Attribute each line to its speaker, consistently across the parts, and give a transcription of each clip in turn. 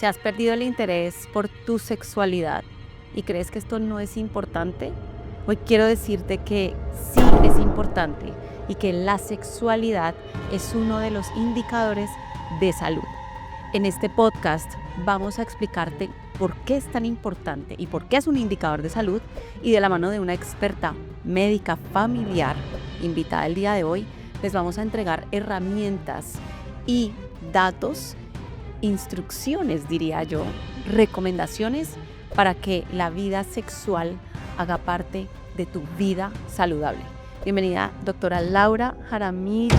Speaker 1: Si has perdido el interés por tu sexualidad y crees que esto no es importante, hoy quiero decirte que sí es importante y que la sexualidad es uno de los indicadores de salud. En este podcast vamos a explicarte por qué es tan importante y por qué es un indicador de salud, y de la mano de una experta médica familiar invitada el día de hoy, les vamos a entregar herramientas y datos, instrucciones, diría yo, recomendaciones para que la vida sexual haga parte de tu vida saludable. Bienvenida, doctora Laura Jaramillo.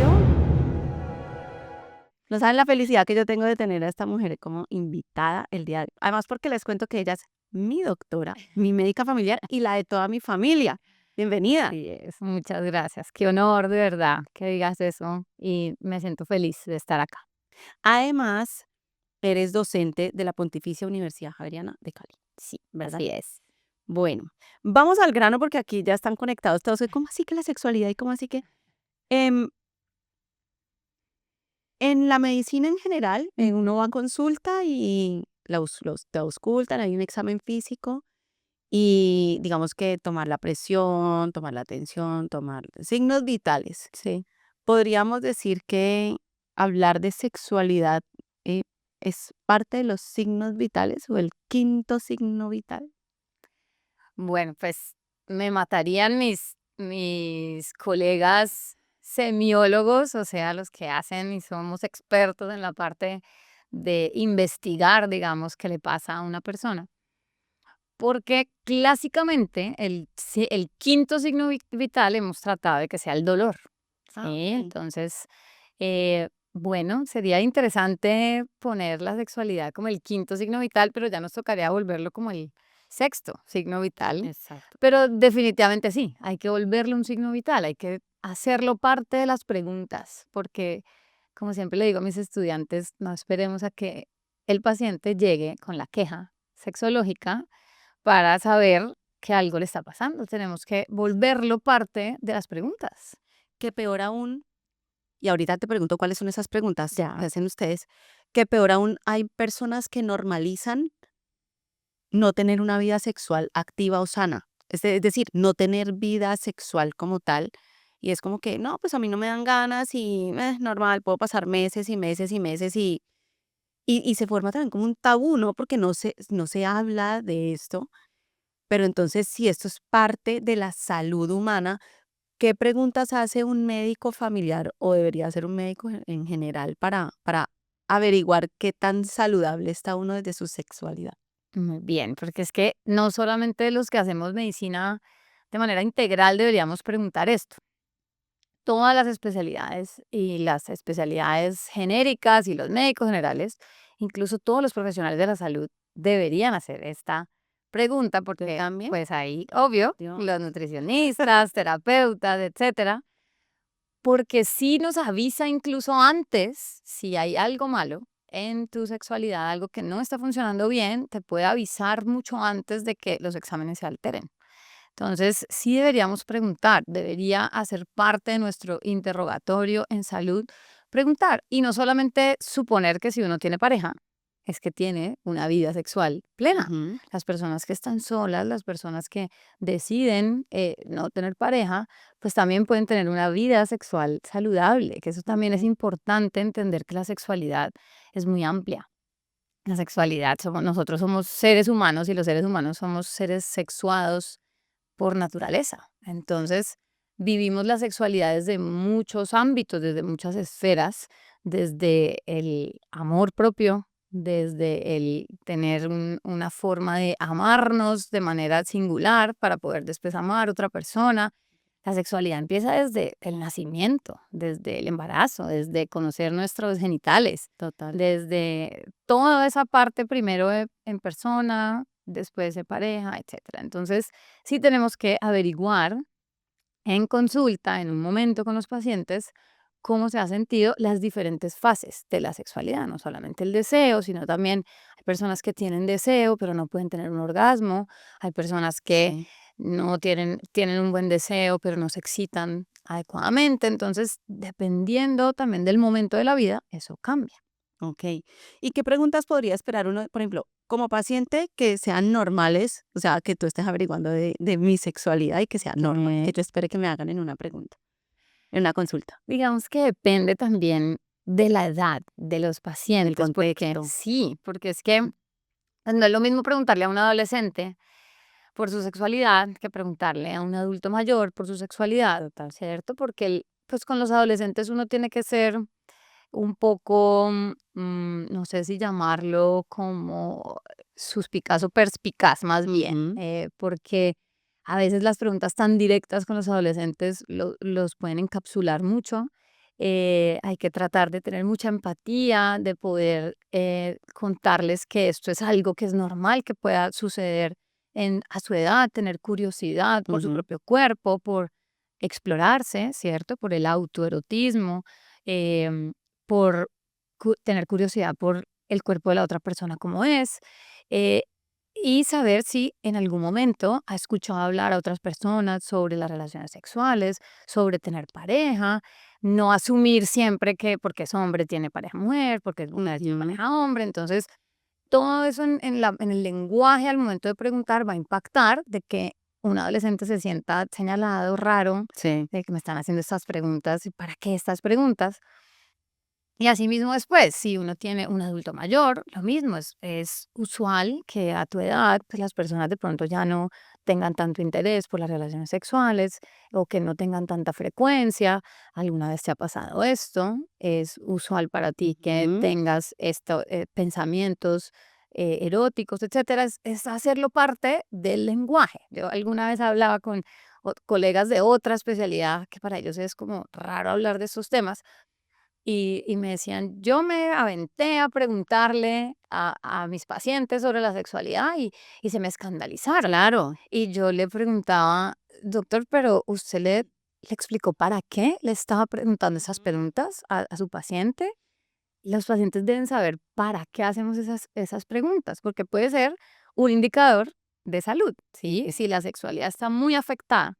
Speaker 1: No saben la felicidad que yo tengo de tener a esta mujer como invitada el día de hoy. Además, porque les cuento que ella es mi doctora, mi médica familiar y la de toda mi familia. Bienvenida.
Speaker 2: Así es, muchas gracias. Qué honor, de verdad, que digas eso y me siento feliz de estar acá.
Speaker 1: Además, eres docente de la Pontificia Universidad Javeriana de Cali,
Speaker 2: Sí,
Speaker 1: ¿verdad?
Speaker 2: así es.
Speaker 1: Bueno, vamos al grano porque aquí ya están conectados todos. ¿Cómo así que la sexualidad y cómo así que...? Em, en la medicina en general, uno va a consulta y te auscultan, hay un examen físico y digamos que tomar la presión, tomar la tensión, tomar signos vitales.
Speaker 2: Sí.
Speaker 1: Podríamos decir que hablar de sexualidad es parte de los signos vitales o el quinto signo vital.
Speaker 2: Bueno, pues me matarían mis colegas semiólogos, o sea, los que hacen y somos expertos en la parte de investigar, digamos, qué le pasa a una persona. Porque clásicamente el quinto signo vital hemos tratado de que sea el dolor.
Speaker 1: Ah,
Speaker 2: Sí,
Speaker 1: ok.
Speaker 2: entonces, bueno, sería interesante poner la sexualidad como el quinto signo vital, pero ya nos tocaría volverlo como el sexto signo vital.
Speaker 1: Exacto.
Speaker 2: Pero definitivamente sí, hay que volverlo un signo vital, hay que hacerlo parte de las preguntas, porque como siempre le digo a mis estudiantes, no esperemos a que el paciente llegue con la queja sexológica para saber que algo le está pasando. Tenemos que volverlo parte de las preguntas.
Speaker 1: Que peor aún, y ahorita te pregunto cuáles son esas preguntas que
Speaker 2: Ya.
Speaker 1: hacen ustedes, que peor aún hay personas que normalizan no tener una vida sexual activa o sana. Es decir, no tener vida sexual como tal. Y es como que, no, pues a mí no me dan ganas y normal, puedo pasar meses y meses y meses y se forma también como un tabú, ¿no? Porque no se habla de esto. Pero entonces, si esto es parte de la salud humana, ¿qué preguntas hace un médico familiar o debería hacer un médico en general para averiguar qué tan saludable está uno desde su sexualidad?
Speaker 2: Muy bien, porque es que no solamente los que hacemos medicina de manera integral deberíamos preguntar esto. Todas las especialidades y las especialidades genéricas y los médicos generales, incluso todos los profesionales de la salud, deberían hacer esta pregunta
Speaker 1: Yo
Speaker 2: porque
Speaker 1: también.
Speaker 2: pues ahí, obvio,
Speaker 1: Yo,
Speaker 2: los nutricionistas, terapeutas, etcétera, porque sí nos avisa incluso antes si hay algo malo en tu sexualidad, algo que no está funcionando bien, te puede avisar mucho antes de que los exámenes se alteren. Entonces, sí deberíamos preguntar, debería hacer parte de nuestro interrogatorio en salud, preguntar y no solamente suponer que si uno tiene pareja, es que tiene una vida sexual plena.
Speaker 1: ujú.
Speaker 2: Las personas que están solas, las personas que deciden no tener pareja, pues también pueden tener una vida sexual saludable, que eso también es
Speaker 1: Ok.
Speaker 2: importante entender que la sexualidad es muy amplia. La sexualidad, nosotros somos seres humanos y los seres humanos somos seres sexuados por naturaleza. Entonces, vivimos la sexualidad desde muchos ámbitos, desde muchas esferas, desde el amor propio, desde el tener una forma de amarnos de manera singular para poder después amar a otra persona. La sexualidad empieza desde el nacimiento, desde el embarazo, desde conocer nuestros genitales,
Speaker 1: Total.
Speaker 2: desde toda esa parte primero en persona, después de pareja, etcétera. Entonces, sí tenemos que averiguar en consulta, en un momento con los pacientes, cómo se ha sentido las diferentes fases de la sexualidad, no solamente el deseo, sino también hay personas que tienen deseo, pero no pueden tener un orgasmo, hay personas que
Speaker 1: Sí.
Speaker 2: no tienen un buen deseo, pero no se excitan adecuadamente. Entonces, dependiendo también del momento de la vida, eso cambia.
Speaker 1: Ok. ¿Y qué preguntas podría esperar uno, por ejemplo, como paciente, que sean normales, o sea, que tú estés averiguando de mi sexualidad y que sea normal, que yo espere que me hagan en una pregunta, en una consulta,
Speaker 2: Digamos que depende también de la edad de los
Speaker 1: del
Speaker 2: pacientes, porque
Speaker 1: contexto?
Speaker 2: sí, porque es que no es lo mismo preguntarle a un adolescente por su sexualidad que preguntarle a un adulto mayor por su sexualidad,
Speaker 1: Total.
Speaker 2: ¿cierto? Porque pues con los adolescentes uno tiene que ser un poco, no sé si llamarlo como suspicaz o perspicaz más bien,
Speaker 1: Ujú.
Speaker 2: porque a veces las preguntas tan directas con los adolescentes los pueden encapsular mucho. Hay que tratar de tener mucha empatía, de poder contarles que esto es algo que es normal que pueda suceder a su edad, tener curiosidad por su
Speaker 1: Ujú.
Speaker 2: propio cuerpo, por explorarse, ¿cierto? Por el autoerotismo. em, por tener curiosidad por el cuerpo de la otra persona como es, eh, y saber si en algún momento ha escuchado hablar a otras personas sobre las relaciones sexuales, sobre tener pareja, no asumir siempre que porque es hombre tiene pareja mujer, porque es mujer tiene
Speaker 1: Ujú.
Speaker 2: pareja hombre. Entonces, todo eso en el lenguaje al momento de preguntar va a impactar de que un adolescente se sienta señalado, raro,
Speaker 1: Sí.
Speaker 2: de que me están haciendo estas preguntas y para qué estas preguntas. Y asimismo después, si uno tiene un adulto mayor, lo mismo, es usual que a tu edad pues las personas de pronto ya no tengan tanto interés por las relaciones sexuales o que no tengan tanta frecuencia. ¿Alguna vez te ha pasado esto? Es usual para ti que
Speaker 1: Ujú.
Speaker 2: tengas estos pensamientos eróticos, etcétera. Es hacerlo parte del lenguaje. Yo alguna vez hablaba con colegas de otra especialidad que para ellos es como raro hablar de estos temas y me decían, yo me aventé a preguntarle a mis pacientes sobre la sexualidad y se me escandalizaron.
Speaker 1: Claro.
Speaker 2: Y yo le preguntaba, doctor, pero ¿usted le explicó para qué le estaba preguntando esas preguntas a su paciente? Los pacientes deben saber para qué hacemos esas preguntas, porque puede ser un indicador de salud, ¿sí? Si la sexualidad está muy afectada,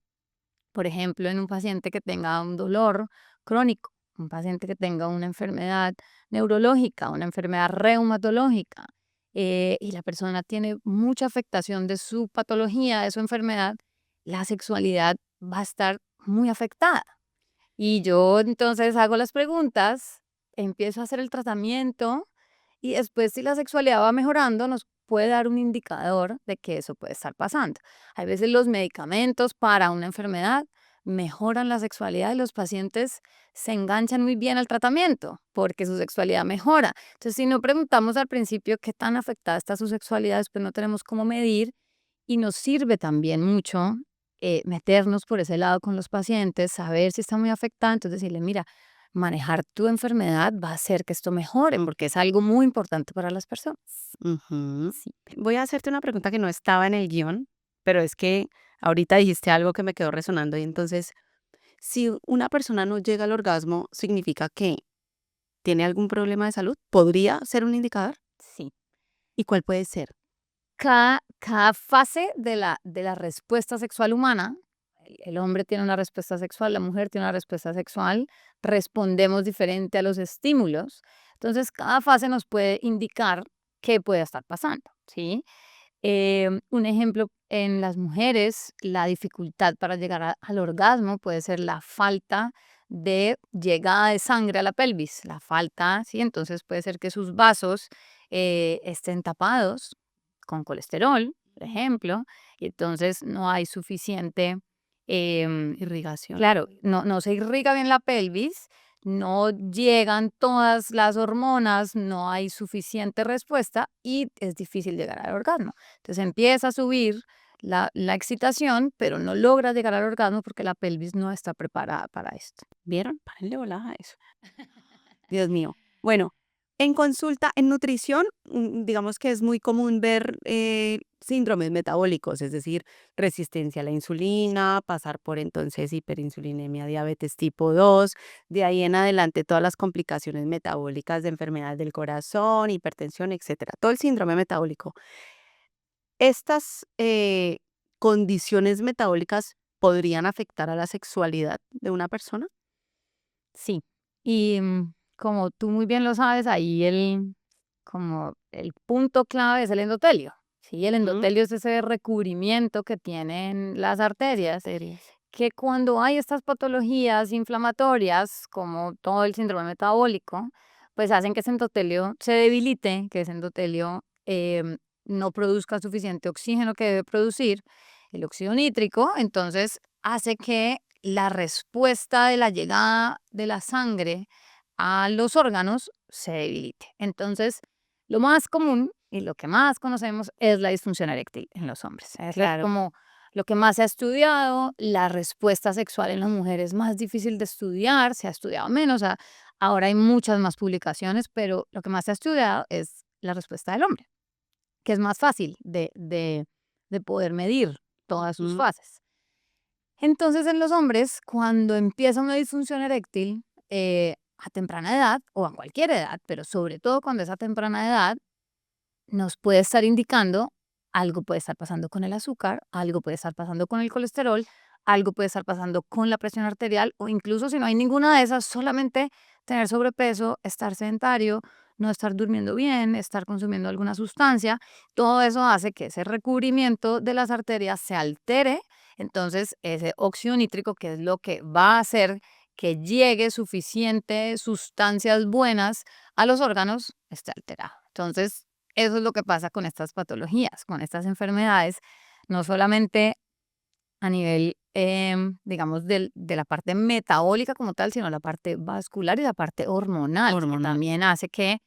Speaker 2: por ejemplo, en un paciente que tenga un dolor crónico, un paciente que tenga una enfermedad neurológica, una enfermedad reumatológica, y la persona tiene mucha afectación de su patología, de su enfermedad, la sexualidad va a estar muy afectada. Y yo entonces hago las preguntas, empiezo a hacer el tratamiento y después si la sexualidad va mejorando nos puede dar un indicador de que eso puede estar pasando. Hay veces los medicamentos para una enfermedad mejoran la sexualidad y los pacientes se enganchan muy bien al tratamiento porque su sexualidad mejora. Entonces, si no preguntamos al principio qué tan afectada está su sexualidad, después no tenemos cómo medir y nos sirve también mucho meternos por ese lado con los pacientes, saber si está muy afectada, entonces decirle, mira, manejar tu enfermedad va a hacer que esto mejore,
Speaker 1: Mm.
Speaker 2: porque es algo muy importante para las personas.
Speaker 1: Ujú.
Speaker 2: Sí.
Speaker 1: Voy a hacerte una pregunta que no estaba en el guión, pero es que ahorita dijiste algo que me quedó resonando y entonces, si una persona no llega al orgasmo, ¿significa que tiene algún problema de salud? ¿Podría ser un indicador?
Speaker 2: Sí.
Speaker 1: ¿Y cuál puede ser?
Speaker 2: Cada fase de la respuesta sexual humana, el hombre tiene una respuesta sexual, la mujer tiene una respuesta sexual, respondemos diferente a los estímulos. Entonces, cada fase nos puede indicar qué puede estar pasando, ¿sí? Un ejemplo, en las mujeres, la dificultad para llegar al orgasmo puede ser la falta de llegada de sangre a la pelvis, la falta, ¿sí? Entonces puede ser que sus vasos estén tapados con colesterol, por ejemplo, y entonces no hay suficiente,
Speaker 1: Irrigación.
Speaker 2: claro, no se irriga bien la pelvis, no llegan todas las hormonas, no hay suficiente respuesta y es difícil llegar al orgasmo. Entonces empieza a subir la excitación, pero no logra llegar al orgasmo porque la pelvis no está preparada para esto.
Speaker 1: ¿Vieron? Párenle bolas a eso. Dios mío. Bueno, en consulta, en nutrición, digamos que es muy común ver síndromes metabólicos, es decir, resistencia a la insulina, pasar por entonces hiperinsulinemia, diabetes tipo 2, de ahí en adelante todas las complicaciones metabólicas de enfermedades del corazón, hipertensión, etcétera, todo el síndrome metabólico. Estas condiciones metabólicas podrían afectar a la sexualidad de una persona.
Speaker 2: Sí. Y como tú muy bien lo sabes, ahí como el punto clave es el endotelio. Sí, el
Speaker 1: Ujú.
Speaker 2: endotelio es ese recubrimiento que tienen las arterias,
Speaker 1: Series.
Speaker 2: que cuando hay estas patologías inflamatorias, como todo el síndrome metabólico, pues hacen que ese endotelio se debilite, que ese endotelio no produzca suficiente oxígeno que debe producir, el óxido nítrico, entonces hace que la respuesta de la llegada de la sangre a los órganos se debilite. Entonces, lo más común y lo que más conocemos es la disfunción eréctil en los hombres. Eso es
Speaker 1: Claro.
Speaker 2: como lo que más se ha estudiado. La respuesta sexual en las mujeres es más difícil de estudiar, se ha estudiado menos. Ahora hay muchas más publicaciones, pero lo que más se ha estudiado es la respuesta del hombre, que es más fácil de poder medir todas sus
Speaker 1: Ujú.
Speaker 2: fases. Entonces, en los hombres, cuando empieza una disfunción eréctil, a temprana edad o a cualquier edad, pero sobre todo cuando es a temprana edad, nos puede estar indicando algo puede estar pasando con el azúcar, algo puede estar pasando con el colesterol, algo puede estar pasando con la presión arterial o incluso si no hay ninguna de esas, solamente tener sobrepeso, estar sedentario, no estar durmiendo bien, estar consumiendo alguna sustancia, todo eso hace que ese recubrimiento de las arterias se altere, entonces ese óxido nítrico, que es lo que va a hacer que llegue suficiente sustancias buenas a los órganos, esté alterado. Entonces, eso es lo que pasa con estas patologías, con estas enfermedades, no solamente a nivel, digamos, de la parte metabólica como tal, sino la parte vascular y la parte hormonal, que
Speaker 1: Hormonal.
Speaker 2: también hace que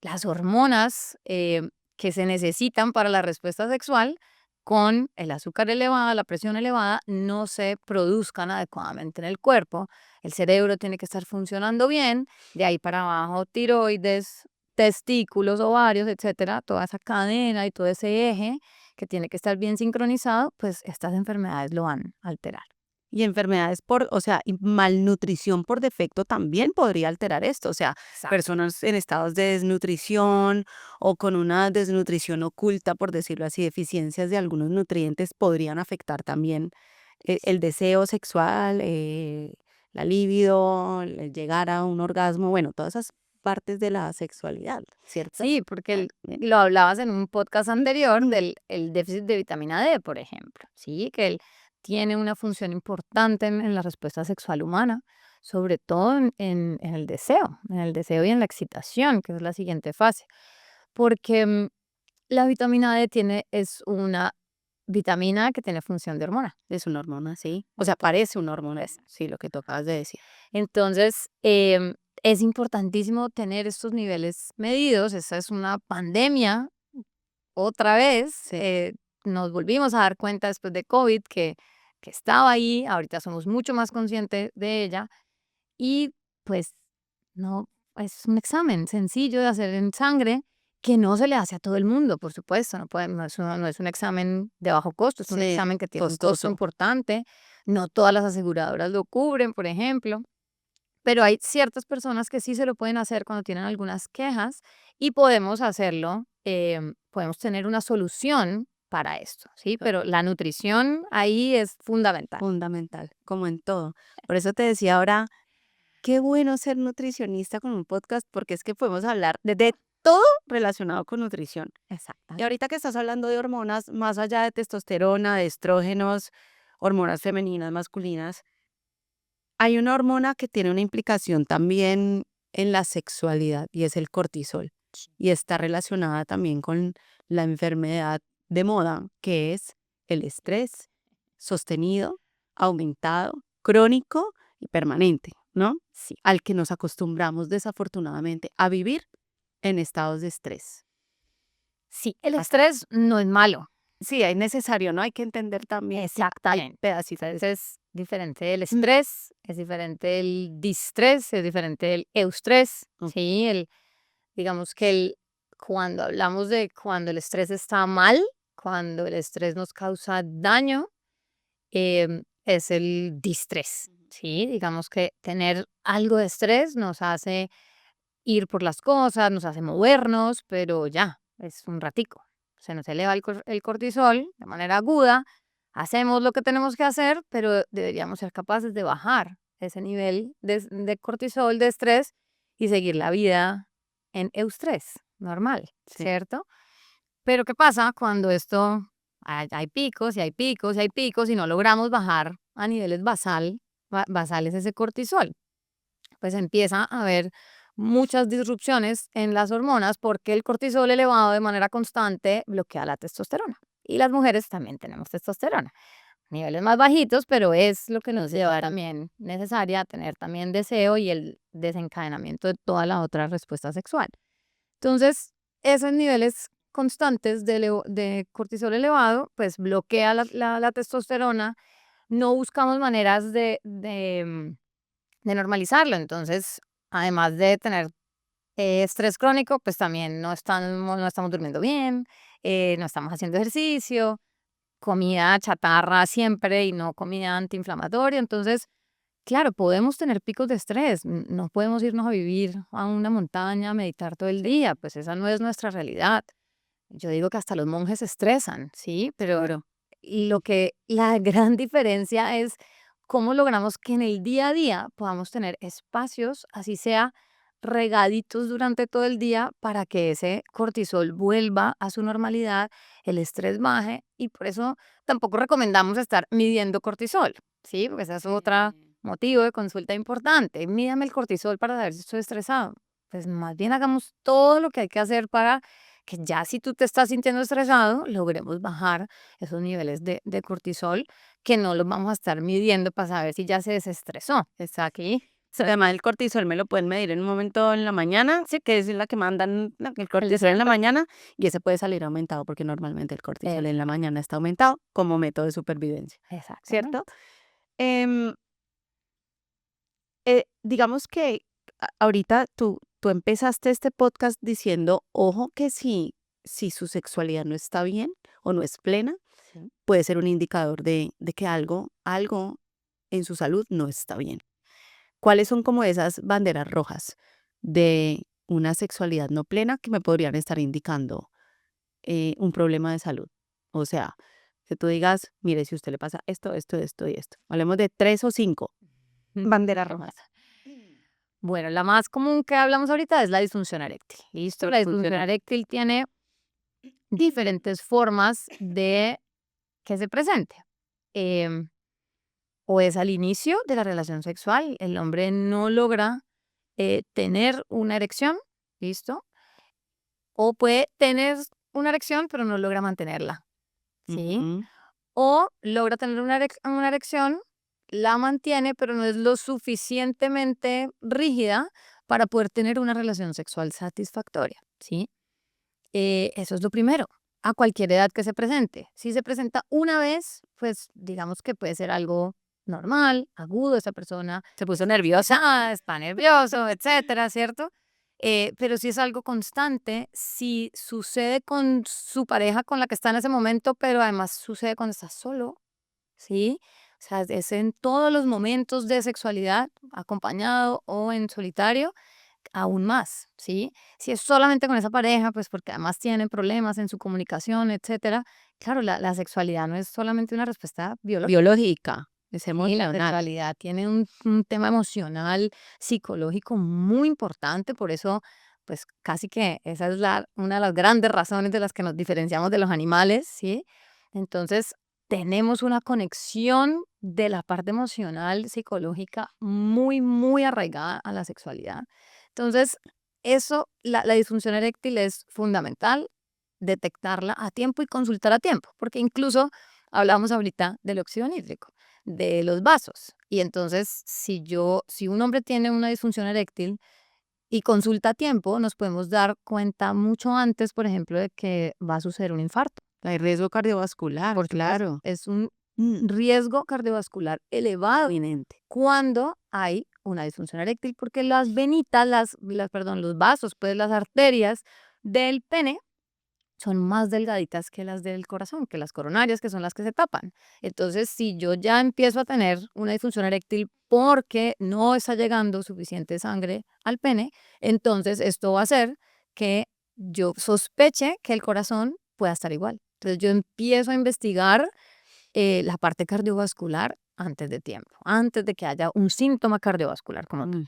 Speaker 2: las hormonas que se necesitan para la respuesta sexual con el azúcar elevado, la presión elevada, no se produzcan adecuadamente en el cuerpo. El cerebro tiene que estar funcionando bien, de ahí para abajo, tiroides, testículos, ovarios, etcétera, toda esa cadena y todo ese eje que tiene que estar bien sincronizado, pues estas enfermedades lo van a alterar.
Speaker 1: Y enfermedades o sea, y malnutrición por defecto también podría alterar esto. O sea,
Speaker 2: Exacto.
Speaker 1: personas en estados de desnutrición o con una desnutrición oculta, por decirlo así, deficiencias de algunos nutrientes podrían afectar también el deseo sexual, la libido, el llegar a un orgasmo, bueno, todas esas partes de la sexualidad, ¿cierto?
Speaker 2: Sí, porque
Speaker 1: Bien.
Speaker 2: lo hablabas en un podcast anterior del el déficit de vitamina D, por ejemplo, ¿sí? Que él tiene una función importante en la respuesta sexual humana, sobre todo en en el deseo y en la excitación, que es la siguiente fase. Porque la vitamina D es una vitamina que tiene función de hormona.
Speaker 1: Es una hormona, sí. O sea, parece una hormona, sí, lo que tú acabas de decir.
Speaker 2: Entonces, es importantísimo tener estos niveles medidos. Esa es una pandemia. Otra vez,
Speaker 1: Sí.
Speaker 2: nos volvimos a dar cuenta después de COVID que estaba ahí. Ahorita somos mucho más conscientes de ella. Y pues no, es un examen sencillo de hacer en sangre que no se le hace a todo el mundo, por supuesto. No es un examen de bajo costo, es un
Speaker 1: Sí,
Speaker 2: examen que tiene un costo
Speaker 1: costoso.
Speaker 2: importante. No todas las aseguradoras lo cubren, por ejemplo. Pero hay ciertas personas que sí se lo pueden hacer cuando tienen algunas quejas y podemos hacerlo, podemos tener una solución para esto, ¿sí? Pero la nutrición ahí es fundamental.
Speaker 1: Fundamental, como en todo. Por eso te decía ahora, qué bueno ser nutricionista con un podcast, porque es que podemos hablar de todo relacionado con nutrición. Y
Speaker 2: Exactamente.
Speaker 1: ahorita que estás hablando de hormonas, más allá de testosterona, de estrógenos, hormonas femeninas, masculinas, hay una hormona que tiene una implicación también en la sexualidad y es el cortisol. Y está relacionada también con la enfermedad de moda, que es el estrés sostenido, aumentado, crónico y permanente, ¿no?
Speaker 2: Sí.
Speaker 1: Al que nos acostumbramos desafortunadamente a vivir en estados de estrés.
Speaker 2: Sí, el
Speaker 1: Hasta-
Speaker 2: estrés no es malo.
Speaker 1: Sí, es necesario, ¿no? Hay que entender también que hay
Speaker 2: Exactamente.
Speaker 1: pedacitos.
Speaker 2: Estrés es diferente del estrés, es diferente del distrés, es diferente del eustrés,
Speaker 1: Mm,
Speaker 2: ¿sí? Digamos que cuando hablamos de cuando el estrés está mal, cuando el estrés nos causa daño, es el distrés, ¿sí? Digamos que tener algo de estrés nos hace ir por las cosas, nos hace movernos, pero ya, es un ratico. Se nos eleva el cortisol de manera aguda, hacemos lo que tenemos que hacer, pero deberíamos ser capaces de bajar ese nivel de cortisol, de estrés, y seguir la vida en eustrés, normal,
Speaker 1: Sí.
Speaker 2: ¿cierto? Pero ¿qué pasa cuando esto, hay picos y hay picos y hay picos y no logramos bajar a niveles basales ese cortisol? Pues empieza a haber muchas disrupciones en las hormonas porque el cortisol elevado de manera constante bloquea la testosterona. Y las mujeres también tenemos testosterona. Niveles más bajitos, pero es lo que nos lleva también necesaria a tener también deseo y el desencadenamiento de toda la otra respuesta sexual. Entonces, esos niveles constantes de cortisol elevado, pues bloquea la testosterona. No buscamos maneras de normalizarlo. Entonces, además de tener estrés crónico, pues también no estamos durmiendo bien, no estamos haciendo ejercicio, comida chatarra siempre y no comida antiinflamatoria. Entonces, claro, podemos tener picos de estrés, no podemos irnos a vivir a una montaña, a meditar todo el día, pues esa no es nuestra realidad. Yo digo que hasta los monjes se estresan, ¿sí? Pero la gran diferencia es cómo logramos que en el día a día podamos tener espacios, así sea regaditos durante todo el día, para que ese cortisol vuelva a su normalidad, el estrés baje, y por eso tampoco recomendamos estar midiendo cortisol, ¿sí? Porque ese es otro motivo de consulta importante. Mídame el cortisol para saber si estoy estresado. Pues más bien hagamos todo lo que hay que hacer para que ya si tú te estás sintiendo estresado, logremos bajar esos niveles de cortisol, que no los vamos a estar midiendo para saber si ya se desestresó.
Speaker 1: Exacto.
Speaker 2: ¿Sí?
Speaker 1: Además, el cortisol me lo pueden medir en un momento en la mañana, sí, que es la que mandan el
Speaker 2: El
Speaker 1: cortisol en la
Speaker 2: desierto.
Speaker 1: mañana, y ese puede salir aumentado porque normalmente el cortisol en la
Speaker 2: Exacto.
Speaker 1: mañana está aumentado como método de supervivencia, ¿cierto?
Speaker 2: Exactamente.
Speaker 1: Em, digamos que ahorita tú empezaste este podcast diciendo, ojo que si su sexualidad no está bien o no es plena,
Speaker 2: Sí.
Speaker 1: puede ser un indicador de que algo en su salud no está bien. ¿Cuáles son como esas banderas rojas de una sexualidad no plena que me podrían estar indicando un problema de salud? O sea, que tú digas, mire, si a usted le pasa esto, esto, esto y esto. Hablemos de 3 o 5 banderas rojas.
Speaker 2: Bueno, la más común que hablamos ahorita es la disfunción eréctil. ¿Listo? La disfunción
Speaker 1: Funciona.
Speaker 2: eréctil tiene diferentes formas de que se presente. Em, o es al inicio de la relación sexual, el hombre no logra tener una erección, ¿listo? O puede tener una erección, pero no logra mantenerla, ¿sí?
Speaker 1: Ujú.
Speaker 2: O logra tener una erección, la mantiene, pero no es lo suficientemente rígida para poder tener una relación sexual satisfactoria, ¿sí? Eso es lo primero, a cualquier edad que se presente. Si se presenta una vez, pues digamos que puede ser algo normal, agudo, esa persona se puso nerviosa, está nervioso, etcétera, ¿cierto? Pero si es algo constante, si sucede con su pareja con la que está en ese momento, pero además sucede cuando está solo, ¿sí? O sea, es en todos los momentos de sexualidad, acompañado o en solitario, aún más, ¿sí? Si es solamente con esa pareja, pues porque además tienen problemas en su comunicación, etcétera. Claro, la sexualidad no es solamente una respuesta biológica.
Speaker 1: Biológica, es
Speaker 2: Sí, la
Speaker 1: emocional.
Speaker 2: sexualidad tiene un tema emocional, psicológico muy importante, por eso, pues casi que esa es una de las grandes razones de las que nos diferenciamos de los animales, ¿sí? Entonces, tenemos una conexión de la parte emocional, psicológica, muy, muy arraigada a la sexualidad. Entonces, la disfunción eréctil es fundamental detectarla a tiempo y consultar a tiempo, porque incluso hablamos ahorita del óxido nítrico, de los vasos. Y entonces, si un hombre tiene una disfunción eréctil y consulta a tiempo, nos podemos dar cuenta mucho antes, por ejemplo, de que va a suceder un infarto,
Speaker 1: Hay riesgo cardiovascular,
Speaker 2: porque
Speaker 1: claro.
Speaker 2: es un
Speaker 1: Mm,
Speaker 2: riesgo cardiovascular elevado
Speaker 1: Eminente.
Speaker 2: cuando hay una disfunción eréctil, porque las venitas, perdón, los vasos, pues las arterias del pene son más delgaditas que las del corazón, que las coronarias, que son las que se tapan. Entonces, si yo ya empiezo a tener una disfunción eréctil porque no está llegando suficiente sangre al pene, entonces esto va a hacer que yo sospeche que el corazón pueda estar igual. Entonces, yo empiezo a investigar la parte cardiovascular antes de tiempo, antes de que haya un síntoma cardiovascular como tal.
Speaker 1: Mm.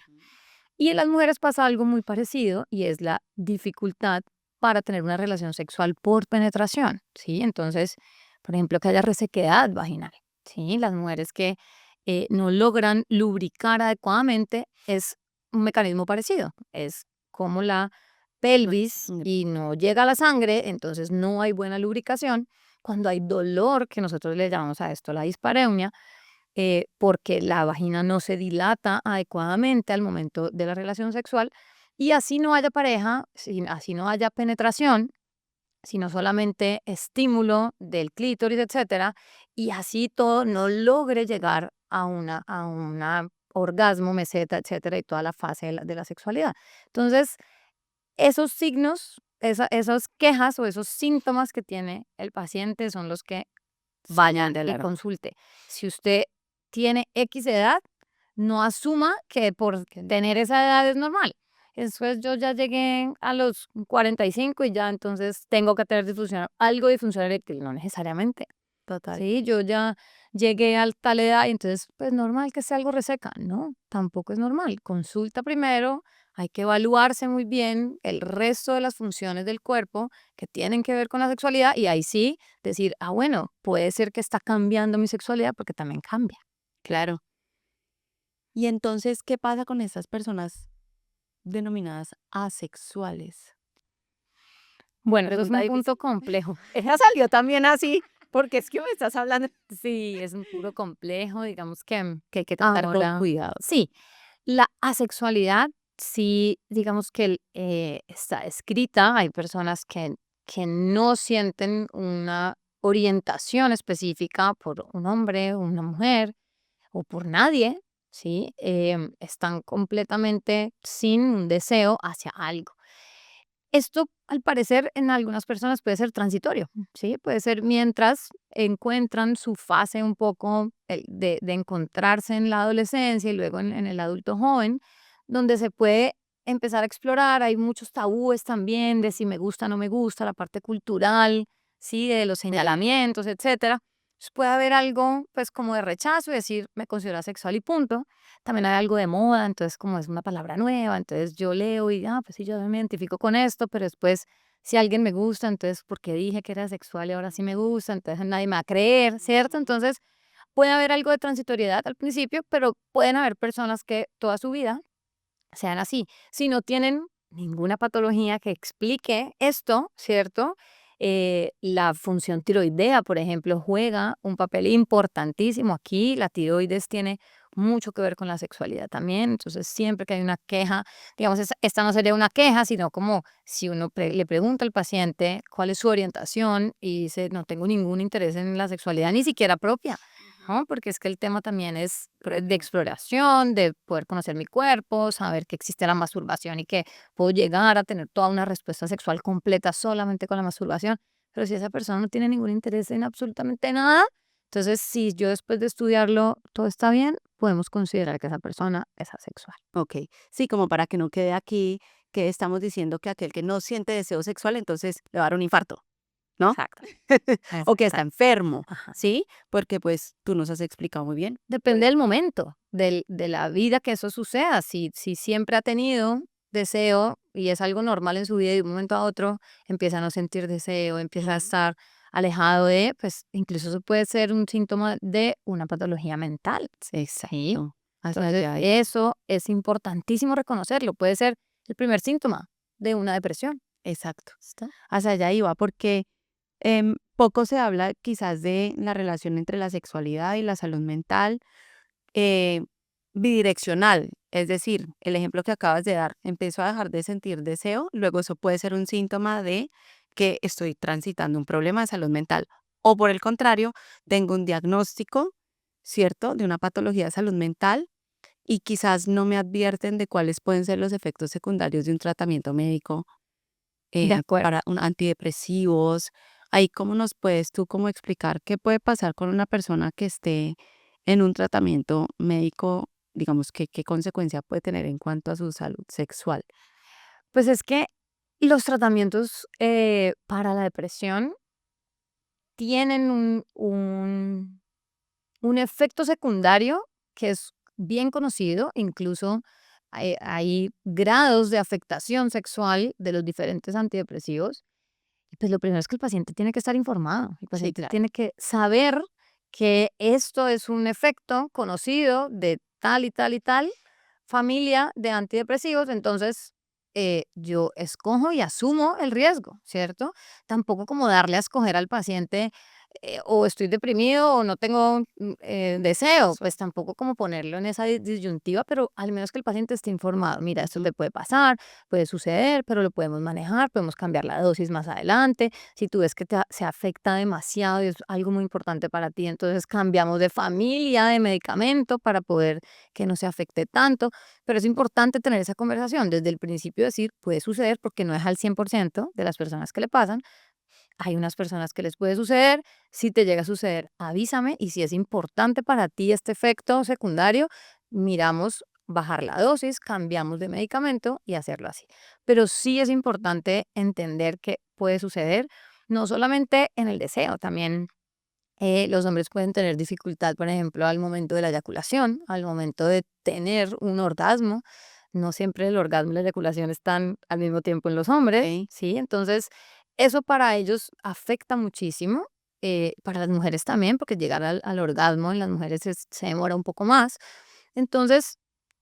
Speaker 2: Y en las mujeres pasa algo muy parecido y es la dificultad para tener una relación sexual por penetración, ¿sí? Entonces, por ejemplo, que haya resequedad vaginal, ¿sí? Las mujeres que no logran lubricar adecuadamente es un mecanismo parecido, es como la pelvis
Speaker 1: Mm.
Speaker 2: y no llega a la sangre, entonces no hay buena lubricación. Cuando hay dolor, que nosotros le llamamos a esto la dispareunia, porque la vagina no se dilata adecuadamente al momento de la relación sexual y así no haya pareja, así no haya penetración, sino solamente estímulo del clítoris, etcétera, y así todo no logre llegar a una orgasmo, meseta, etcétera, y toda la fase de la sexualidad. Entonces, esos signos, esas quejas o esos síntomas que tiene el paciente son los que vayan
Speaker 1: Señal de
Speaker 2: y
Speaker 1: alarma.
Speaker 2: consulte. Si usted tiene X edad, no asuma que por tener esa edad es normal. Eso es, yo ya llegué a los 45 y ya entonces tengo que tener algo de disfunción eréctil, no necesariamente.
Speaker 1: Total.
Speaker 2: Sí, yo ya llegué a tal edad y entonces pues normal que sea algo reseca. No, tampoco es normal. Consulta primero, hay que evaluarse muy bien el resto de las funciones del cuerpo que tienen que ver con la sexualidad y ahí sí decir, ah, bueno, puede ser que está cambiando mi sexualidad porque también cambia.
Speaker 1: Claro. Y entonces, ¿qué pasa con estas personas denominadas asexuales?
Speaker 2: Bueno, eso es
Speaker 1: Pregunta
Speaker 2: un
Speaker 1: difícil.
Speaker 2: punto complejo. Ella salió también así, porque es que me estás hablando. Sí, es un punto complejo, digamos que hay que tratar con
Speaker 1: Ahora,
Speaker 2: cuidado. Sí, la asexualidad, sí, digamos que está escrita, hay personas que no sienten una orientación específica por un hombre, una mujer o por nadie, ¿sí? Están completamente sin un deseo hacia algo. Esto, al parecer, en algunas personas puede ser transitorio, ¿sí? Puede ser mientras encuentran su fase un poco de encontrarse en la adolescencia y luego en el adulto joven, donde se puede empezar a explorar. Hay muchos tabúes también de si me gusta o no me gusta, la parte cultural, ¿sí? De los señalamientos, etcétera. Entonces, puede haber algo, pues, como de rechazo y decir, me considero asexual y punto. También hay algo de moda, entonces como es una palabra nueva, entonces yo leo y, pues sí, yo me identifico con esto, pero después si alguien me gusta, entonces porque dije que era sexual y ahora sí me gusta, entonces nadie me va a creer, ¿cierto? Entonces puede haber algo de transitoriedad al principio, pero pueden haber personas que toda su vida sean así. Si no tienen ninguna patología que explique esto, ¿cierto? La función tiroidea, por ejemplo, juega un papel importantísimo aquí. La tiroides tiene mucho que ver con la sexualidad también. Entonces, siempre que hay una queja, digamos, esta no sería una queja, sino como si uno le pregunta al paciente cuál es su orientación y dice, no tengo ningún interés en la sexualidad, ni siquiera propia. ¿No? Porque es que el tema también es de exploración, de poder conocer mi cuerpo, saber que existe la masturbación y que puedo llegar a tener toda una respuesta sexual completa solamente con la masturbación. Pero si esa persona no tiene ningún interés en absolutamente nada, entonces si yo después de estudiarlo todo está bien, podemos considerar que esa persona es asexual.
Speaker 1: ok. Sí, como para que no quede aquí que estamos diciendo que aquel que no siente deseo sexual, entonces le va a dar un infarto, ¿no?
Speaker 2: Exacto.
Speaker 1: O que está
Speaker 2: Exacto.
Speaker 1: enfermo,
Speaker 2: Ajá.
Speaker 1: ¿sí? Porque pues tú nos has explicado muy bien.
Speaker 2: Depende del momento, de la vida que eso suceda. Si siempre ha tenido deseo y es algo normal en su vida y de un momento a otro empieza a no sentir deseo, empieza a estar alejado de, pues incluso eso puede ser un síntoma de una patología mental. ¿Sí?
Speaker 1: Exacto. Hasta
Speaker 2: Entonces,
Speaker 1: allá.
Speaker 2: eso es importantísimo reconocerlo. Puede ser el primer síntoma de una depresión.
Speaker 1: Exacto.
Speaker 2: ¿Está?
Speaker 1: Hacia allá iba, porque poco se habla quizás de la relación entre la sexualidad y la salud mental eh, bidireccional. Es decir, el ejemplo que acabas de dar, empiezo a dejar de sentir deseo, luego eso puede ser un síntoma de que estoy transitando un problema de salud mental. O por el contrario, tengo un diagnóstico, ¿cierto?, de una patología de salud mental y quizás no me advierten de cuáles pueden ser los efectos secundarios de un tratamiento médico
Speaker 2: De acuerdo.
Speaker 1: para antidepresivos. Ahí, ¿cómo nos puedes tú como explicar qué puede pasar con una persona que esté en un tratamiento médico? Digamos, que qué consecuencia puede tener en cuanto a su salud sexual.
Speaker 2: Pues es que los tratamientos para la depresión tienen un efecto secundario que es bien conocido, incluso hay grados de afectación sexual de los diferentes antidepresivos. Pues lo primero es que el paciente tiene que estar informado. El
Speaker 1: Sí,
Speaker 2: paciente
Speaker 1: claro.
Speaker 2: tiene que saber que esto es un efecto conocido de tal y tal y tal familia de antidepresivos. Entonces, yo escojo y asumo el riesgo, ¿cierto? Tampoco como darle a escoger al paciente, o estoy deprimido o no tengo deseo, pues tampoco como ponerlo en esa disyuntiva, pero al menos que el paciente esté informado. Mira, esto
Speaker 1: Ujú.
Speaker 2: te puede pasar, puede suceder, pero lo podemos manejar, podemos cambiar la dosis más adelante. Si tú ves que se afecta demasiado y es algo muy importante para ti, entonces cambiamos de familia de medicamento para poder que no se afecte tanto. Pero es importante tener esa conversación desde el principio, decir, puede suceder porque no es al 100% de las personas que le pasan. Hay unas personas que les puede suceder. Si te llega a suceder, avísame. Y si es importante para ti este efecto secundario, miramos bajar la dosis, cambiamos de medicamento y hacerlo así. Pero sí es importante entender que puede suceder, no solamente en el deseo, también los hombres pueden tener dificultad, por ejemplo, al momento de la eyaculación, al momento de tener un orgasmo. No siempre el orgasmo y la eyaculación están al mismo tiempo en los hombres,
Speaker 1: Ok.
Speaker 2: ¿sí? Entonces, eso para ellos afecta muchísimo. Para las mujeres también, porque llegar al orgasmo en las mujeres se demora un poco más. Entonces,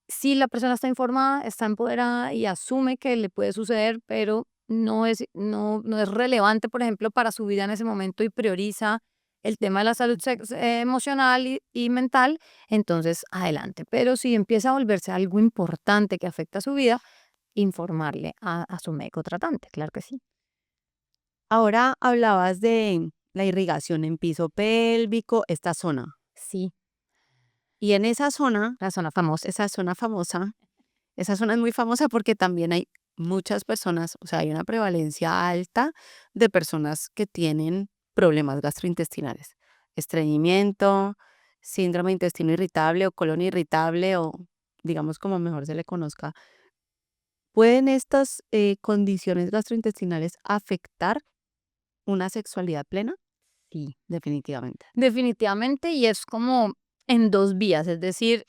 Speaker 2: si la persona está informada, está empoderada y asume que le puede suceder, pero no es relevante, por ejemplo, para su vida en ese momento y prioriza el tema de la salud emocional y mental, entonces adelante. Pero si empieza a volverse algo importante que afecta su vida, informarle a su médico tratante, claro que sí.
Speaker 1: Ahora hablabas de la irrigación en piso pélvico, esta zona.
Speaker 2: Sí,
Speaker 1: Y en esa zona,
Speaker 2: la zona famosa.
Speaker 1: esa zona famosa, esa zona es muy famosa porque también hay muchas personas, o sea, hay una prevalencia alta de personas que tienen problemas gastrointestinales, estreñimiento, síndrome de intestino irritable o colon irritable o digamos como mejor se le conozca. ¿Pueden estas condiciones gastrointestinales afectar una sexualidad plena?
Speaker 2: Sí,
Speaker 1: Definitivamente.
Speaker 2: definitivamente, y es como en dos vías, es decir,